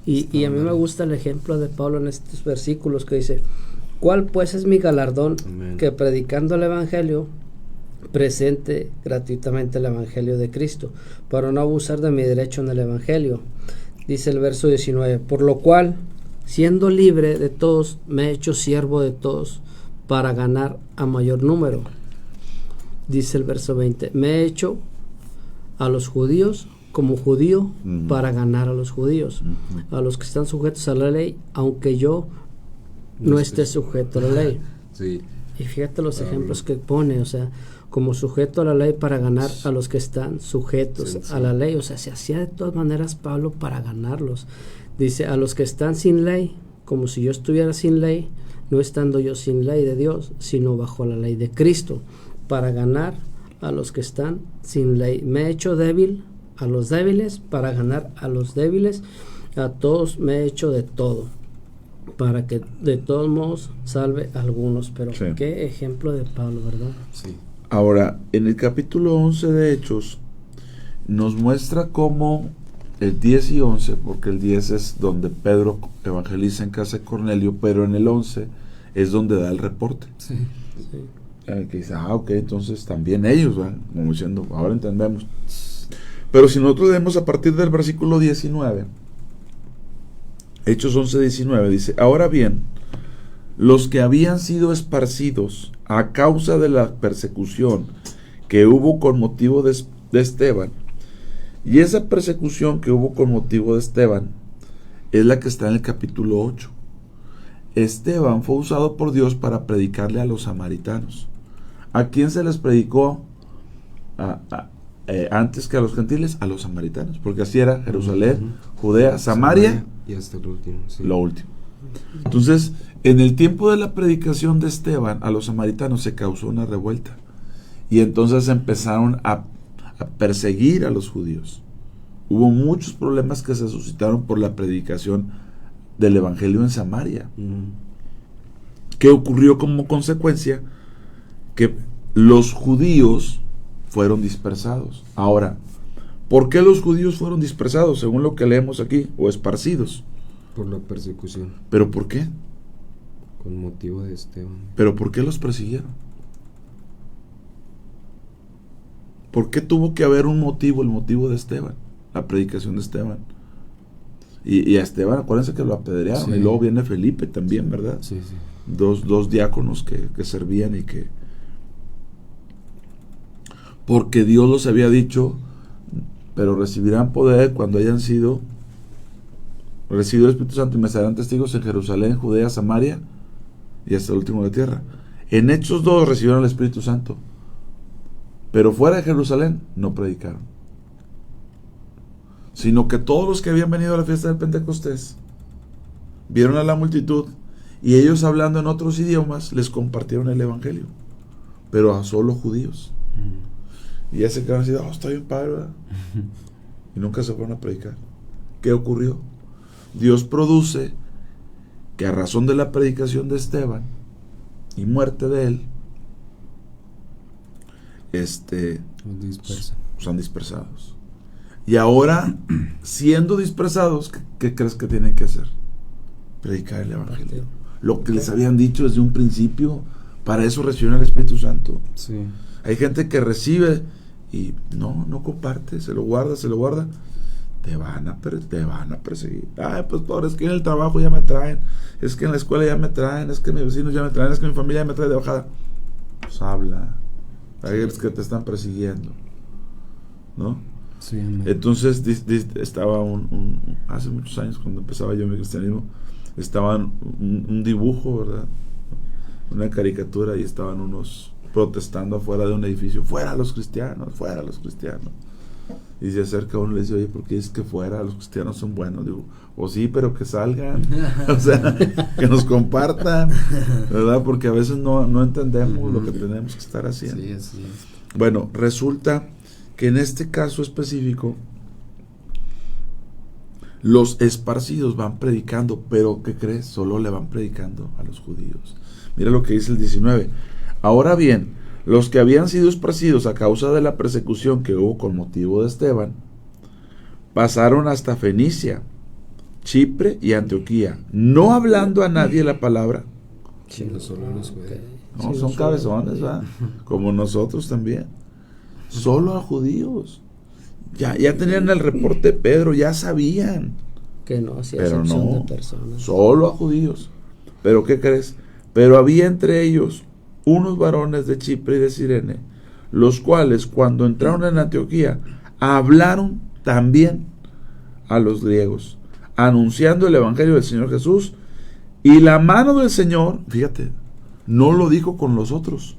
Y a mí me gusta el ejemplo de Pablo en estos versículos que dice: ¿Cuál pues es mi galardón? Que predicando el Evangelio, presente gratuitamente el Evangelio de Cristo, para no abusar de mi derecho en el Evangelio. Dice el verso 19, por lo cual, siendo libre de todos, me he hecho siervo de todos, para ganar a mayor número. Dice el verso 20, me he hecho a los judíos como judío para ganar a los judíos, a los que están sujetos a la ley, aunque yo no esté sujeto a la ley. Sí. Y fíjate los ejemplos que pone, o sea, como sujeto a la ley para ganar a los que están sujetos a la ley, o sea, se hacía de todas maneras Pablo para ganarlos. Dice, a los que están sin ley, como si yo estuviera sin ley, no estando yo sin ley de Dios, sino bajo la ley de Cristo, para ganar a los que están sin ley. Me he hecho débil a los débiles, para ganar a los débiles. A todos me he hecho de todo, para que de todos modos salve a algunos. Pero qué ejemplo de Pablo, ¿verdad? Sí. Ahora, en el capítulo 11 de Hechos, nos muestra cómo el 10 y 11, porque el 10 es donde Pedro evangeliza en casa de Cornelio, pero en el 11 es donde da el reporte. Sí. Que dice, ok, entonces también ellos, ¿verdad? Como diciendo, ahora entendemos. Pero si nosotros leemos a partir del versículo 19, Hechos 11, 19, dice, ahora bien, los que habían sido esparcidos a causa de la persecución que hubo con motivo de Esteban, y esa persecución que hubo con motivo de Esteban es la que está en el capítulo 8. Esteban fue usado por Dios para predicarle a los samaritanos. ¿A quién se les predicó antes que a los gentiles? A los samaritanos, porque así era Jerusalén, Judea, Samaria y hasta el último. Sí. Lo último. Entonces, en el tiempo de la predicación de Esteban, a los samaritanos se causó una revuelta. Y entonces empezaron a perseguir a los judíos. Hubo muchos problemas que se suscitaron por la predicación del evangelio en Samaria. ¿Qué ocurrió como consecuencia? Que los judíos fueron dispersados. Ahora, ¿por qué los judíos fueron dispersados, según lo que leemos aquí, o esparcidos? Por la persecución. ¿Pero por qué? Con motivo de Esteban. ¿Pero por qué los persiguieron? ¿Por qué tuvo que haber un motivo, el motivo de Esteban? La predicación de Esteban. Y a Esteban, acuérdense que lo apedrearon. Sí. Y luego viene Felipe también, ¿verdad? Sí, sí. Dos diáconos que servían y que... Porque Dios los había dicho, pero recibirán poder cuando hayan sido recibido el Espíritu Santo y me serán testigos en Jerusalén, Judea, Samaria y hasta el último de la tierra. En Hechos 2 recibieron el Espíritu Santo, pero fuera de Jerusalén no predicaron, sino que todos los que habían venido a la fiesta del Pentecostés vieron a la multitud y ellos, hablando en otros idiomas, les compartieron el evangelio, pero a solo judíos. Y ya se quedaron así, está bien padre, ¿verdad? Y nunca se fueron a predicar. ¿Qué ocurrió? Dios produce que a razón de la predicación de Esteban y muerte de él, son dispersados. Y ahora, siendo dispersados, ¿qué crees que tienen que hacer? Predicar el evangelio. Lo que les habían dicho desde un principio, para eso recibieron el Espíritu Santo. Sí. Hay gente que recibe y no comparte, se lo guarda, te van a perseguir. Pues es que en el trabajo ya me traen, es que en la escuela ya me traen, es que mis vecinos ya me traen, es que mi familia ya me trae de bajada. Pues habla, hay que te están persiguiendo, ¿no? Sí, entonces estaba hace muchos años, cuando empezaba yo mi cristianismo, estaba un dibujo, ¿verdad? Una caricatura, y estaban unos protestando afuera de un edificio, fuera los cristianos. Y se acerca uno y le dice, oye, ¿por qué es que fuera los cristianos son buenos? Digo, sí, pero que salgan, o sea, que nos compartan, ¿verdad? Porque a veces no entendemos lo que tenemos que estar haciendo. Sí, así es. Bueno, resulta que en este caso específico, los esparcidos van predicando, pero ¿qué crees? Solo le van predicando a los judíos. Mira lo que dice el 19. Ahora bien, los que habían sido esparcidos a causa de la persecución que hubo con motivo de Esteban, pasaron hasta Fenicia, Chipre y Antioquía, no hablando a nadie la palabra, Sí, no solo los judíos. No, Sí, son no cabezones, ¿verdad? Como nosotros también. Solo a judíos. Ya tenían el reporte de Pedro, ya sabían. Que no hacía Pero excepción no, de personas. solo a judíos. ¿Pero qué crees? Pero había entre ellos unos varones de Chipre y de Cirene, los cuales cuando entraron en Antioquía hablaron también a los griegos, anunciando el evangelio del Señor Jesús, y la mano del Señor, fíjate, no lo dijo con los otros,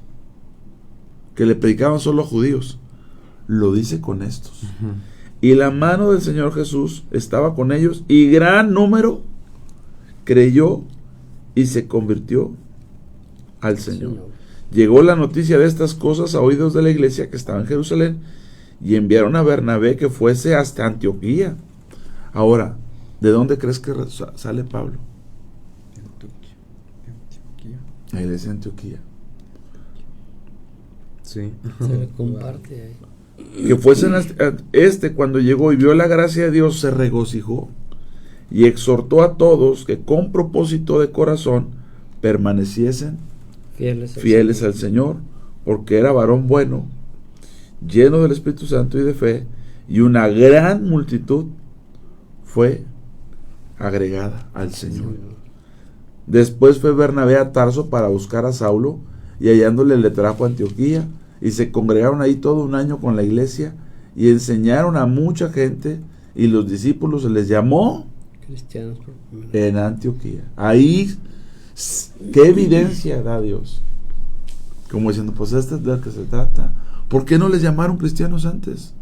que le predicaban solo a judíos, lo dice con estos. Y la mano del Señor Jesús estaba con ellos, y gran número creyó y se convirtió al Señor. Llegó la noticia de estas cosas a oídos de la iglesia que estaba en Jerusalén, y enviaron a Bernabé que fuese hasta Antioquía. Ahora, ¿de dónde crees que sale Pablo? La iglesia de Antioquía. Sí. Se le comparte ahí. Que fuesen cuando llegó y vio la gracia de Dios, se regocijó y exhortó a todos que con propósito de corazón permaneciesen fieles al Señor, porque era varón bueno, lleno del Espíritu Santo y de fe, y una gran multitud fue agregada al Señor. Después fue Bernabé a Tarso para buscar a Saulo, y hallándole le trajo a Antioquía, y se congregaron ahí todo un año con la iglesia, y enseñaron a mucha gente, y los discípulos se les llamó cristianos en Antioquía. Ahí, ¿qué evidencia da Dios? Como diciendo, pues esta es de la que se trata. ¿Por qué no les llamaron cristianos antes?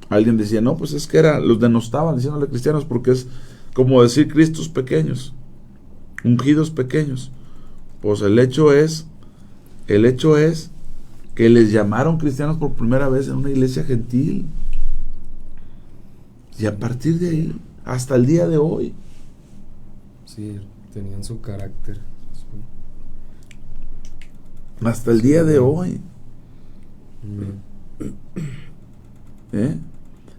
Alguien decía, no, pues es que los denostaban diciéndole cristianos, porque es como decir Cristos pequeños, ungidos pequeños. Pues el hecho es que les llamaron cristianos por primera vez en una iglesia gentil. Y a partir de ahí, hasta el día de hoy. Sí, tenían su carácter. Hasta el día de hoy.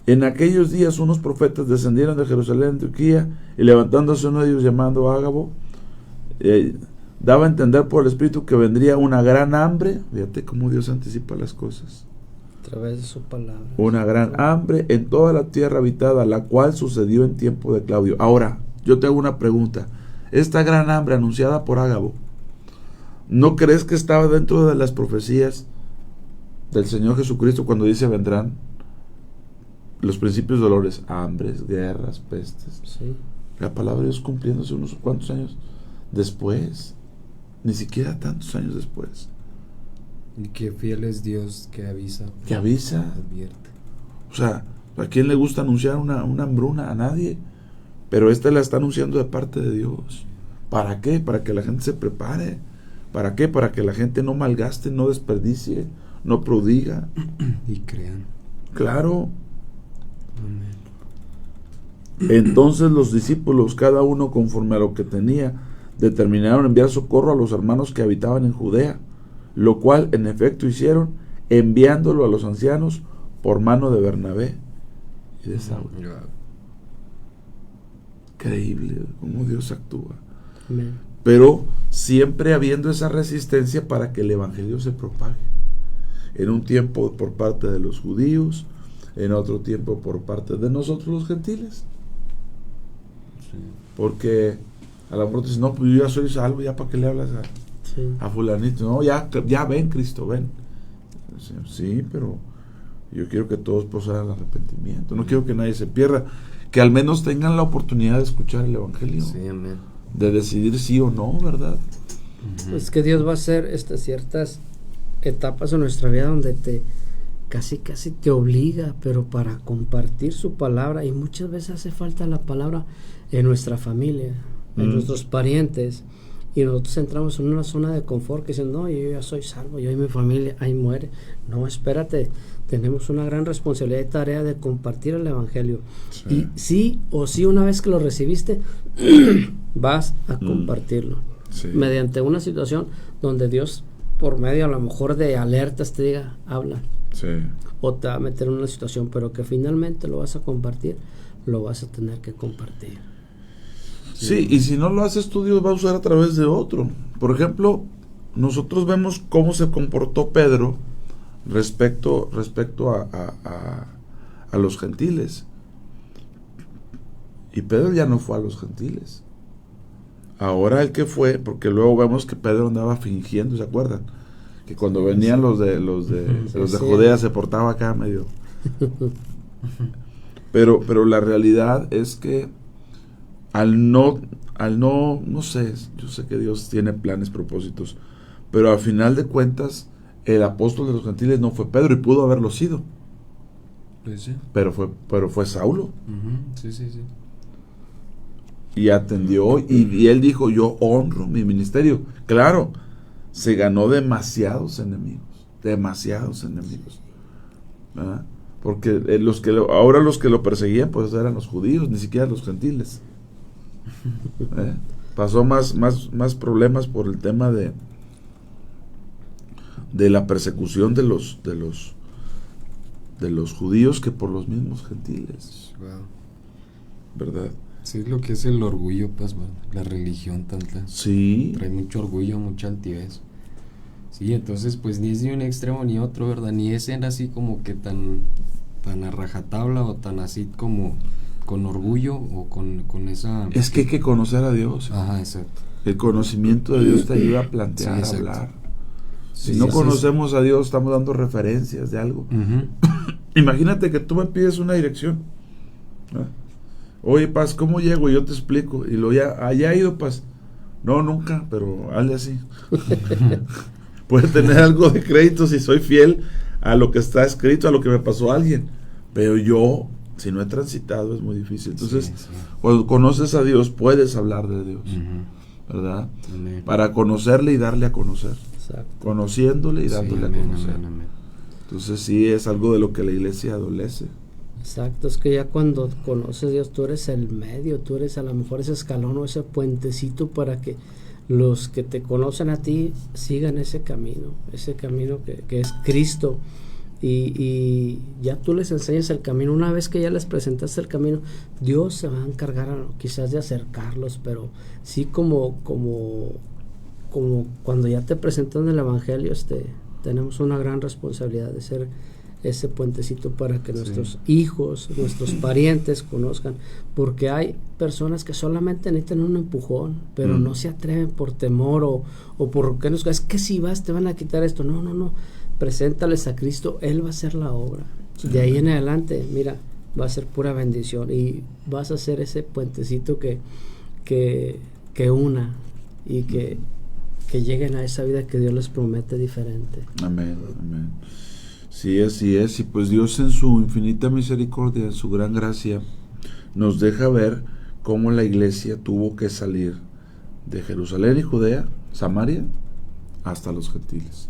En aquellos días unos profetas descendieron de Jerusalén a Antioquía, y levantándose uno de ellos llamado Ágabo, daba a entender por el Espíritu que vendría una gran hambre. Fíjate cómo Dios anticipa las cosas. A través de su palabra. Una gran hambre en toda la tierra habitada, la cual sucedió en tiempo de Claudio. Ahora, yo te hago una pregunta. Esta gran hambre anunciada por Ágabo, ¿no crees que estaba dentro de las profecías del Señor Jesucristo cuando dice vendrán los principios de dolores, hambres, guerras, pestes? Sí. La palabra de Dios cumpliéndose unos cuantos años después, ni siquiera tantos años después. Y qué fiel es Dios que avisa. Que avisa. Advierte. O sea, ¿a quién le gusta anunciar una hambruna? A nadie. Pero esta la está anunciando de parte de Dios. ¿Para qué? Para que la gente se prepare. ¿Para qué? Para que la gente no malgaste, no desperdicie, no prodiga. Y crean. Claro. Amén. Entonces los discípulos, cada uno conforme a lo que tenía, determinaron enviar socorro a los hermanos que habitaban en Judea, lo cual en efecto hicieron, enviándolo a los ancianos por mano de Bernabé y de Saulo. Increíble cómo Dios actúa. Amén. Pero siempre habiendo esa resistencia para que el evangelio se propague. En un tiempo por parte de los judíos, en otro tiempo por parte de nosotros los gentiles. Sí. Porque a lo mejor dices, no, pues yo ya soy salvo, ya para qué le hablas a fulanito. No, ya ven, Cristo, ven. Sí, pero yo quiero que todos procedan al arrepentimiento. No quiero que nadie se pierda. Que al menos tengan la oportunidad de escuchar el evangelio. Sí, amén. De decidir sí o no, ¿verdad? Pues que Dios va a hacer ciertas etapas en nuestra vida donde casi te obliga, pero para compartir su palabra, y muchas veces hace falta la palabra en nuestra familia, en nuestros parientes, y nosotros entramos en una zona de confort que dicen, no, yo ya soy salvo, yo y mi familia, ahí muere. No, espérate, tenemos una gran responsabilidad y tarea de compartir el evangelio. Sí. Y sí o sí, una vez que lo recibiste, vas a compartirlo. Sí. Mediante una situación donde Dios, por medio a lo mejor de alertas, te diga, habla. Sí. O te va a meter en una situación, pero que finalmente lo vas a compartir, lo vas a tener que compartir. Sí, y si no lo haces tú, Dios va a usar a través de otro. Por ejemplo, nosotros vemos cómo se comportó Pedro respecto a los gentiles. Y Pedro ya no fue a los gentiles. Ahora el que fue, porque luego vemos que Pedro andaba fingiendo, ¿se acuerdan? Que cuando venían los de Judea se portaba acá medio. Pero la realidad es que no sé, yo sé que Dios tiene planes, propósitos, pero al final de cuentas el apóstol de los gentiles no fue Pedro, y pudo haberlo sido. Pues sí. Pero fue Saulo. Sí. Y atendió, y él dijo, yo honro mi ministerio. Claro, se ganó demasiados enemigos, ¿verdad? Porque ahora los que lo perseguían pues eran los judíos, ni siquiera los gentiles. Pasó más problemas por el tema de la persecución de los judíos que por los mismos gentiles. Wow. ¿Verdad? Sí, es lo que es el orgullo, pues, bueno, la religión tanta. Sí. Trae mucho orgullo, mucha altivez. Sí, entonces, pues, ni es ni un extremo ni otro, ¿verdad? Ni es en así como que tan a rajatabla o tan así como con orgullo o con esa... Es que hay que conocer a Dios. Ajá, exacto. El conocimiento de Dios te ayuda a plantear, a hablar. Si no conocemos a Dios, estamos dando referencias de algo. Imagínate que tú me pides una dirección. Oye, Paz, ¿cómo llego? Y yo te explico. Y ¿allá ha ido, Paz? No, nunca, pero hazle así. Puede tener algo de crédito si soy fiel a lo que está escrito, a lo que me pasó a alguien. Pero yo, si no he transitado, es muy difícil. Entonces, cuando conoces a Dios, puedes hablar de Dios. ¿Verdad? Amén. Para conocerle y darle a conocer. Exacto. Conociéndole y dándole a conocer. Amén. Entonces, sí, es algo de lo que la iglesia adolece. Exacto, es que ya cuando conoces a Dios, tú eres el medio, tú eres a lo mejor ese escalón o ese puentecito para que los que te conocen a ti sigan ese camino que es Cristo, y ya tú les enseñas el camino. Una vez que ya les presentaste el camino, Dios se va a encargar quizás de acercarlos, pero sí como cuando ya te presentan el Evangelio, tenemos una gran responsabilidad de ser ese puentecito para que nuestros hijos, nuestros parientes conozcan, porque hay personas que solamente necesitan un empujón, pero no se atreven por temor o porque no, es que si vas te van a quitar esto. No, preséntales a Cristo, Él va a hacer la obra. De ahí en adelante, mira, va a ser pura bendición y vas a ser ese puentecito que una y que lleguen a esa vida que Dios les promete diferente. Amén. Sí, así es. Y pues Dios, en su infinita misericordia, en su gran gracia, nos deja ver cómo la iglesia tuvo que salir de Jerusalén y Judea, Samaria, hasta los gentiles.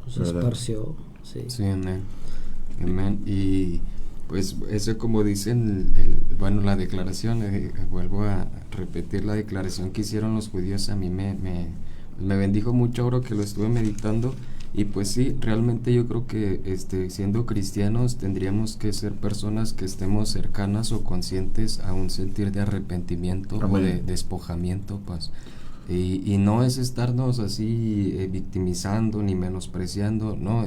Se esparció. Sí, amén. Y pues eso, como dicen la declaración, vuelvo a repetir la declaración que hicieron los judíos, a mí me bendijo mucho ahora que lo estuve meditando. Y pues sí, realmente yo creo que siendo cristianos tendríamos que ser personas que estemos cercanas o conscientes a un sentir de arrepentimiento. Amén. O de despojamiento, pues. Y no es estarnos así victimizando ni menospreciando, no,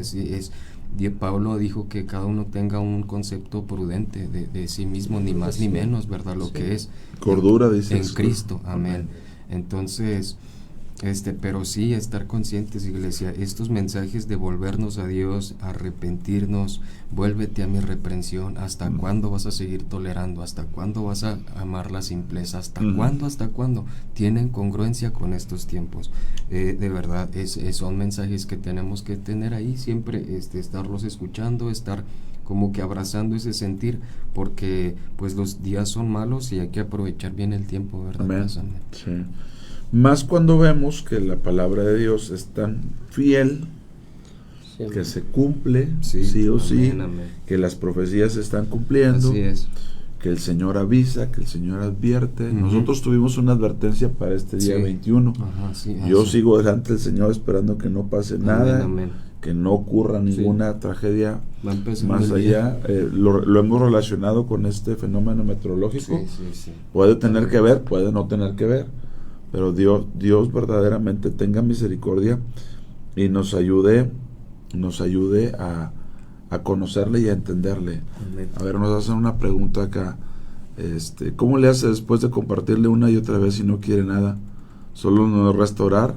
Pablo dijo que cada uno tenga un concepto prudente de sí mismo, ni más ni menos, ¿verdad? Lo que es cordura, dice en Cristo, amén. Entonces, pero sí estar conscientes, iglesia, estos mensajes de volvernos a Dios, arrepentirnos, vuélvete a mi reprensión. ¿Hasta cuándo vas a seguir tolerando? ¿Hasta cuándo vas a amar la simpleza? ¿Hasta cuándo? Tienen congruencia con estos tiempos. De verdad, son mensajes que tenemos que tener ahí siempre, estarlos escuchando, estar como que abrazando ese sentir, porque pues los días son malos y hay que aprovechar bien el tiempo, ¿verdad? Amén. Sí. Más cuando vemos que la palabra de Dios es tan fiel, que se cumple, sí o sí, amén. Que las profecías se están cumpliendo, así es. Que el Señor avisa, que el Señor advierte. Nosotros tuvimos una advertencia para este día 21. Ajá, Yo sigo delante del Señor esperando que no pase nada. Amén. que no ocurra ninguna tragedia más allá. Lo hemos relacionado con este fenómeno meteorológico. Puede tener que ver, puede no tener que ver, pero Dios verdaderamente tenga misericordia y nos ayude a conocerle y a entenderle. Amén. A ver, nos hacen una pregunta acá. ¿Cómo le hace después de compartirle una y otra vez si no quiere nada? ¿Solo nos resta orar?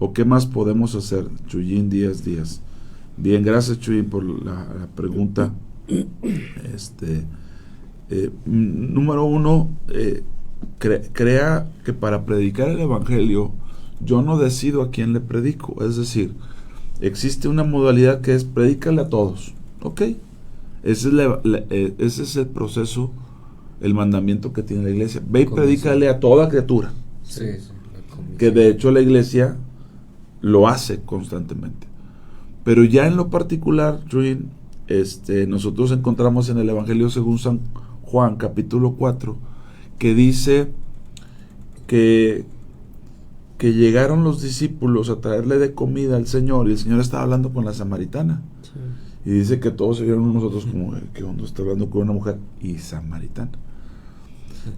¿O qué más podemos hacer? Chuyín Díaz. Bien, gracias Chuyín por la pregunta. Número uno, crea que para predicar el evangelio yo no decido a quién le predico. Es decir, existe una modalidad que es predícale a todos. ¿Ok? Ese es el proceso, el mandamiento que tiene la iglesia. Ve y predícale a toda criatura. Sí, que de hecho la iglesia lo hace constantemente. Pero ya en lo particular, Juin, nosotros encontramos en el Evangelio según San Juan, capítulo 4, que dice que llegaron los discípulos a traerle de comida al Señor, y el Señor estaba hablando con la samaritana. Sí. Y dice que todos se vieron nosotros como, ¿qué onda? Está hablando con una mujer y samaritana.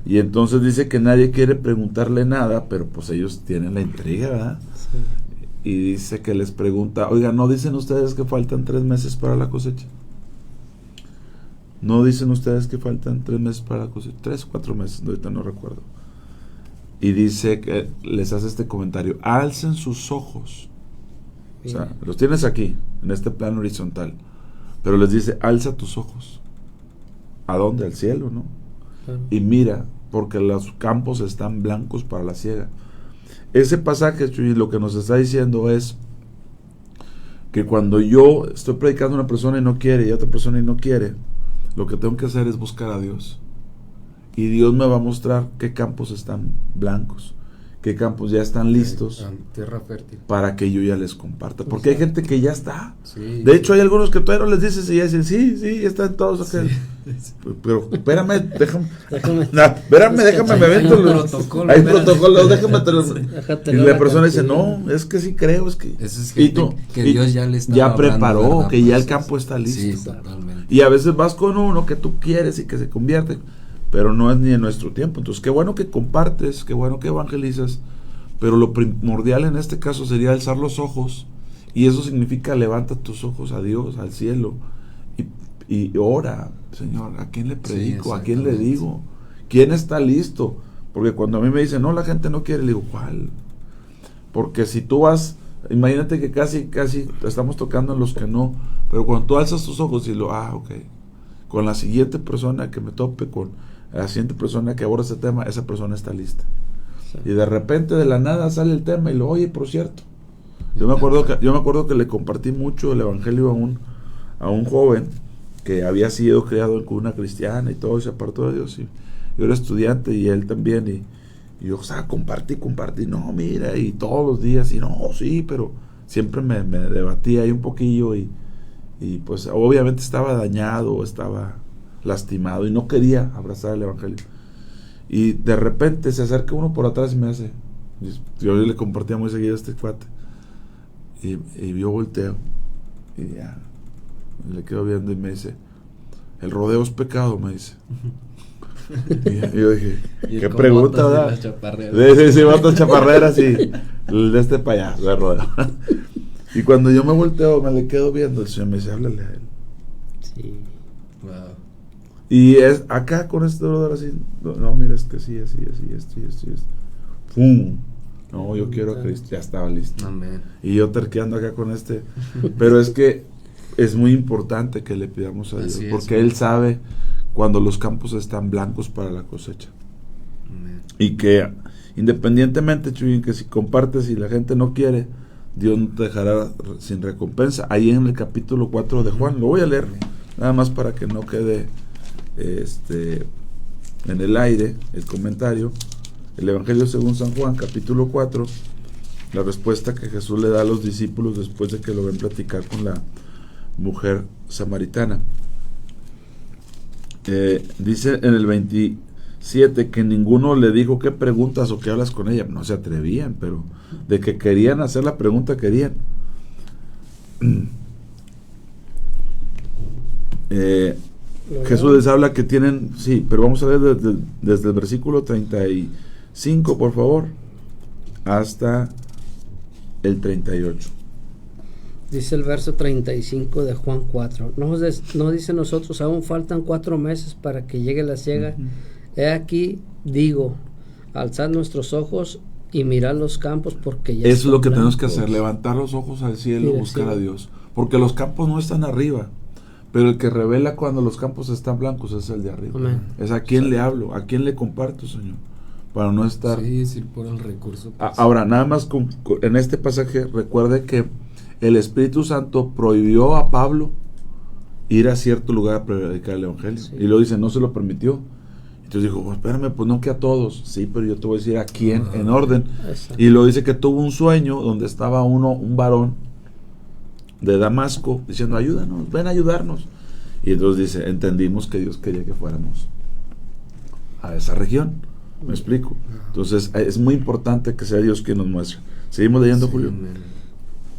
Y entonces dice que nadie quiere preguntarle nada, pero pues ellos tienen la intriga, ¿verdad? Sí. Y dice que les pregunta, oiga, ¿no dicen ustedes que faltan 3 meses para la cosecha? ¿No dicen ustedes que faltan 3 meses para la cosecha? 3 o 4 meses, ahorita no recuerdo. Y dice que les hace este comentario, alcen sus ojos. Bien. O sea, los tienes aquí, en este plano horizontal, pero les dice, alza tus ojos. ¿A dónde? Al cielo, ¿no? Claro. Y mira, porque los campos están blancos para la siega. Ese pasaje, Chuy, lo que nos está diciendo es que cuando yo estoy predicando a una persona y no quiere, y a otra persona y no quiere, lo que tengo que hacer es buscar a Dios. Y Dios me va a mostrar qué campos están blancos, qué campos ya están listos, tierra fértil, para que yo ya les comparta. Porque hay gente que ya está. Sí, de hecho, hay algunos que todavía no les dices y ya dicen, sí, están todos acá. Sí. Pero espérame, déjame me avento. Hay protocolos, déjame. Y la persona dice, no, es que sí creo, es que. Que Dios ya le está ya preparó, ¿verdad? Que ya el campo está listo. Sí, totalmente. Y a veces vas con uno que tú quieres y que se convierte, pero no es ni en nuestro tiempo. Entonces, qué bueno que compartes, qué bueno que evangelizas, pero lo primordial en este caso sería alzar los ojos, y eso significa levanta tus ojos a Dios, al cielo, y ora, Señor, ¿a quién le predico? ¿A quién le digo? ¿Quién está listo? Porque cuando a mí me dicen, no, la gente no quiere, le digo, ¿cuál? Porque si tú vas, imagínate que casi estamos tocando en los que no, pero cuando tú alzas tus ojos y ok, con la siguiente persona que me tope, con la siguiente persona que aborda ese tema, esa persona está lista. Sí. Y de repente de la nada sale el tema y lo oye, por cierto. Yo me acuerdo que le compartí mucho el evangelio a un joven que había sido criado en cuna cristiana y todo, y se apartó de Dios. Y yo era estudiante y él también. Y yo, compartí, no, mira, y todos los días, y no, sí, pero siempre me debatía ahí un poquillo y pues obviamente estaba dañado, estaba lastimado y no quería abrazar el evangelio. Y de repente se acerca uno por atrás y me hace, yo le compartía muy seguido a este cuate, y yo volteo y ya le quedo viendo y me dice, el rodeo es pecado, me dice. Y yo dije, qué pregunta, ¿verdad? Sí, botas chaparreras y de este payaso de rodeo. Y cuando yo me volteo, me le quedo viendo, el Señor me dice, háblale a él. Sí. Wow. Y es acá con este dolor así, no, mira, es que sí, así, esto. ¡Pum! No, yo quiero a Cristo, ya estaba listo. Amén. Y yo terqueando acá con este. Pero es que es muy importante que le pidamos a Dios, porque Él sabe cuando los campos están blancos para la cosecha. Amén. Y que independientemente, Chuy, que si compartes y la gente no quiere, Dios no te dejará sin recompensa. Ahí en el capítulo 4 de Juan, lo voy a leer, nada más para que no quede en el aire el comentario. El Evangelio según San Juan, capítulo 4, la respuesta que Jesús le da a los discípulos después de que lo ven platicar con la mujer samaritana. Dice en el 27 que ninguno le dijo qué preguntas o qué hablas con ella. No se atrevían, pero de que querían hacer la pregunta, querían. Jesús les habla que tienen, sí, pero vamos a leer desde el versículo 35, por favor, hasta el 38. Dice el verso 35 de Juan 4. No dice nosotros, aún faltan 4 meses para que llegue la siega. He aquí, digo, alzad nuestros ojos y mirad los campos, porque ya eso es lo que blancos. tenemos que hacer, levantar los ojos al cielo, buscar a Dios, porque los campos no están arriba, pero el que revela cuando los campos están blancos es el de arriba. Amén. Es a quién le hablo, a quién le comparto, Señor, para no estar... Sí, sí, por el recurso. Pues. Ahora, nada más en este pasaje, recuerde que el Espíritu Santo prohibió a Pablo ir a cierto lugar a predicar el Evangelio, y luego dice, no se lo permitió. Entonces dijo, espérame, pues no que a todos. Sí, pero yo te voy a decir a quién, en orden. Exacto. Y luego dice que tuvo un sueño donde estaba un varón de Damasco diciendo, ayúdanos, ven a ayudarnos. Y entonces dice, entendimos que Dios quería que fuéramos a esa región. ¿Me explico? Entonces es muy importante que sea Dios quien nos muestre. ¿Seguimos leyendo, Julio?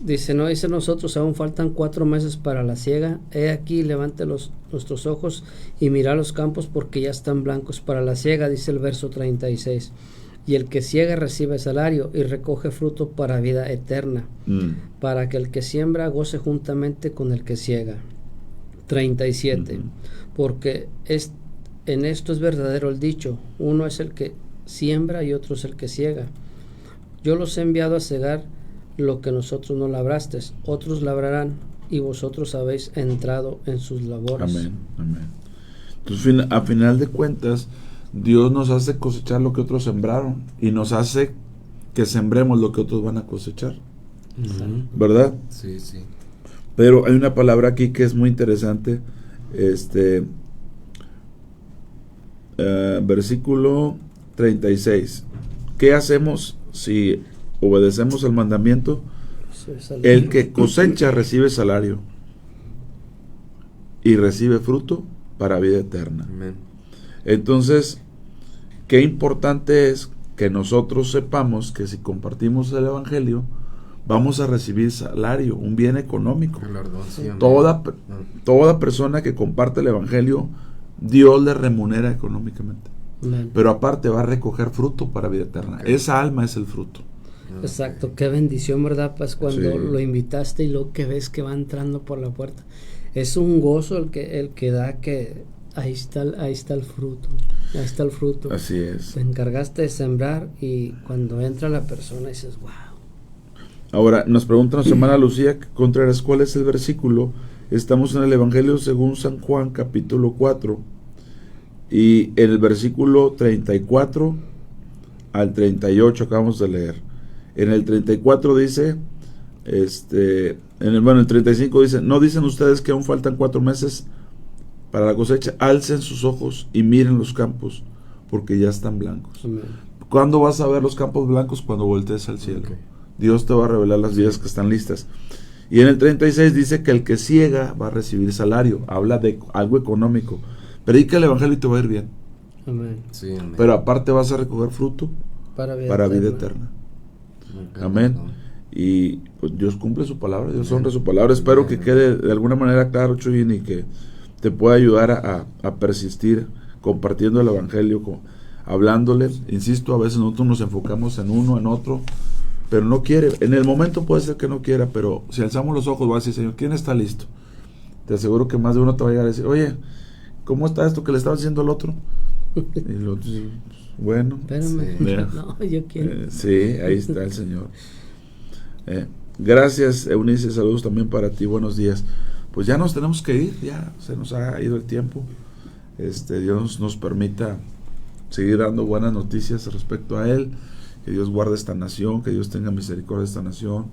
Dice, no dice nosotros, aún faltan 4 meses para la siega. He aquí, levante nuestros ojos y mira los campos, porque ya están blancos para la siega, dice el verso 36. Y el que siega recibe salario y recoge fruto para vida eterna, para que el que siembra goce juntamente con el que siega. 37. Porque en esto es verdadero el dicho, uno es el que siembra y otro es el que siega. Yo los he enviado a segar lo que nosotros no labrastes, otros labrarán, y vosotros habéis entrado en sus labores. Amén, amén. Entonces, a final de cuentas, Dios nos hace cosechar lo que otros sembraron, y nos hace que sembremos lo que otros van a cosechar. ¿Verdad? Sí, sí. Pero hay una palabra aquí que es muy interesante. Versículo 36. ¿Qué hacemos si obedecemos el mandamiento? El que cosecha recibe salario y recibe fruto para vida eterna. Amén. Entonces, qué importante es que nosotros sepamos que si compartimos el Evangelio, vamos a recibir salario, un bien económico. Toda persona que comparte el Evangelio, Dios le remunera económicamente. Amén. Pero aparte va a recoger fruto para vida eterna. Esa alma es el fruto. Exacto, qué bendición, ¿verdad? Pues cuando lo invitaste y lo que ves que va entrando por la puerta. Es un gozo el que da, que ahí está el fruto. Ahí está el fruto. Así es. Te encargaste de sembrar y cuando entra la persona dices, wow. Ahora, nos pregunta nuestra hermana Lucía Contreras, ¿cuál es el versículo? Estamos en el Evangelio según San Juan, capítulo 4, y en el versículo 34 al 38 acabamos de leer. En el 34 dice, el 35 dice, ¿no dicen ustedes que aún faltan 4 meses para la cosecha? Alcen sus ojos y miren los campos, porque ya están blancos. Amén. ¿Cuándo vas a ver los campos blancos? Cuando voltees al cielo. Okay. Dios te va a revelar las vidas que están listas. Y en el 36 dice que el que ciega va a recibir salario. Habla de algo económico. Predica el Evangelio y te va a ir bien. Amén. Sí, amén. Pero aparte vas a recoger fruto para vida eterna. Amén. Y pues Dios cumple su palabra, Dios honra su palabra. Espero que quede de alguna manera claro, Chuyín, y que te pueda ayudar a persistir compartiendo el Evangelio, hablándole. Insisto, a veces nosotros nos enfocamos en uno, en otro, pero no quiere. En el momento puede ser que no quiera, pero si alzamos los ojos va a decir, Señor, ¿quién está listo? Te aseguro que más de uno te va a llegar a decir, oye, ¿cómo está esto que le estaba diciendo al otro? Y el otro, bueno, espérame. No, yo quiero. Sí, ahí está el Señor. Gracias, Eunice, saludos también para ti, buenos días. Pues ya nos tenemos que ir, ya se nos ha ido el tiempo. Dios nos permita seguir dando buenas noticias respecto a Él, que Dios guarde esta nación, que Dios tenga misericordia de esta nación,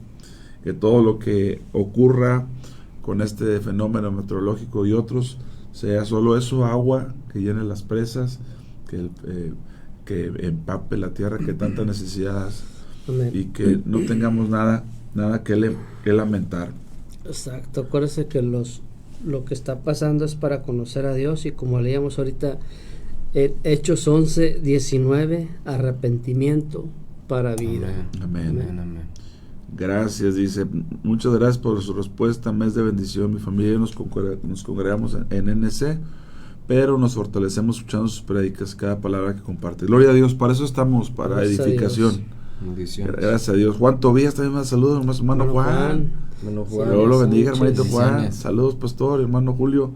que todo lo que ocurra con este fenómeno meteorológico y otros sea solo eso, agua que llene las presas, que empape la tierra que tanta necesidad y que no tengamos nada que lamentar. Exacto, acuérdense que lo que está pasando es para conocer a Dios, y como leíamos ahorita Hechos 11:19, arrepentimiento para vida. Amén. Gracias, dice. Muchas gracias por su respuesta. Mes de bendición. Mi familia y yo nos congregamos en NC, pero nos fortalecemos escuchando sus prédicas, cada palabra que comparte. Gloria a Dios, para eso estamos, para Gracias edificación. Gracias a Dios. Juan Tobías también me saluda, hermano Juan. Dios lo bendiga, hermanito Juan. Saludos, pastor, hermano Julio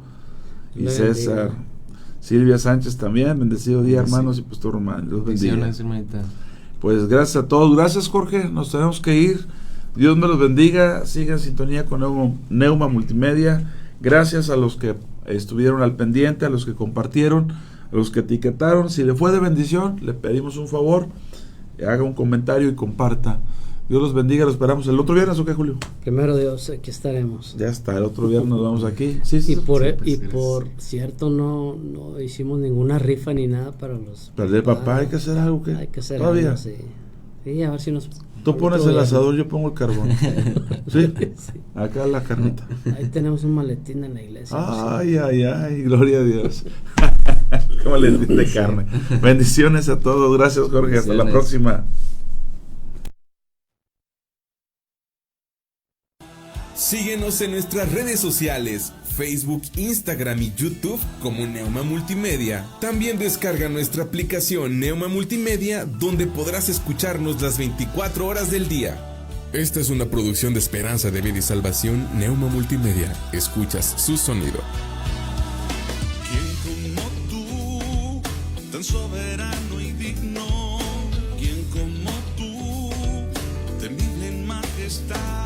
y César. Silvia Sánchez también, bendecido día, hermanos, y pastor Román. Dios bendiga. Pues gracias a todos, gracias Jorge, nos tenemos que ir. Dios me los bendiga, sigan en sintonía con Neuma Multimedia. Gracias a los que estuvieron al pendiente, a los que compartieron, a los que etiquetaron. Si le fue de bendición, le pedimos un favor, haga un comentario y comparta. Dios los bendiga, lo esperamos el otro viernes, ¿o qué, Julio? Primero Dios, aquí estaremos. Ya está, el otro viernes nos vamos aquí. Por cierto, no hicimos ninguna rifa ni nada para los... Para el papá hay que hacer algo, ¿qué? Hay que hacer ¿todavía? algo, sí. Sí, a ver si nos... Tú pones el asador, yo pongo el carbón. ¿Sí? Acá la carnita. Ahí tenemos un maletín en la iglesia. Ay, gloria a Dios. Un maletín de carne. Bendiciones a todos. Gracias, Jorge. Hasta la próxima. Síguenos en nuestras redes sociales, Facebook, Instagram y YouTube como Neuma Multimedia. También descarga nuestra aplicación Neuma Multimedia, donde podrás escucharnos las 24 horas del día. Esta es una producción de Esperanza de Vida y Salvación, Neuma Multimedia. Escuchas su sonido. ¿Quién como tú, tan soberano y digno? ¿Quién como tú, temible en majestad?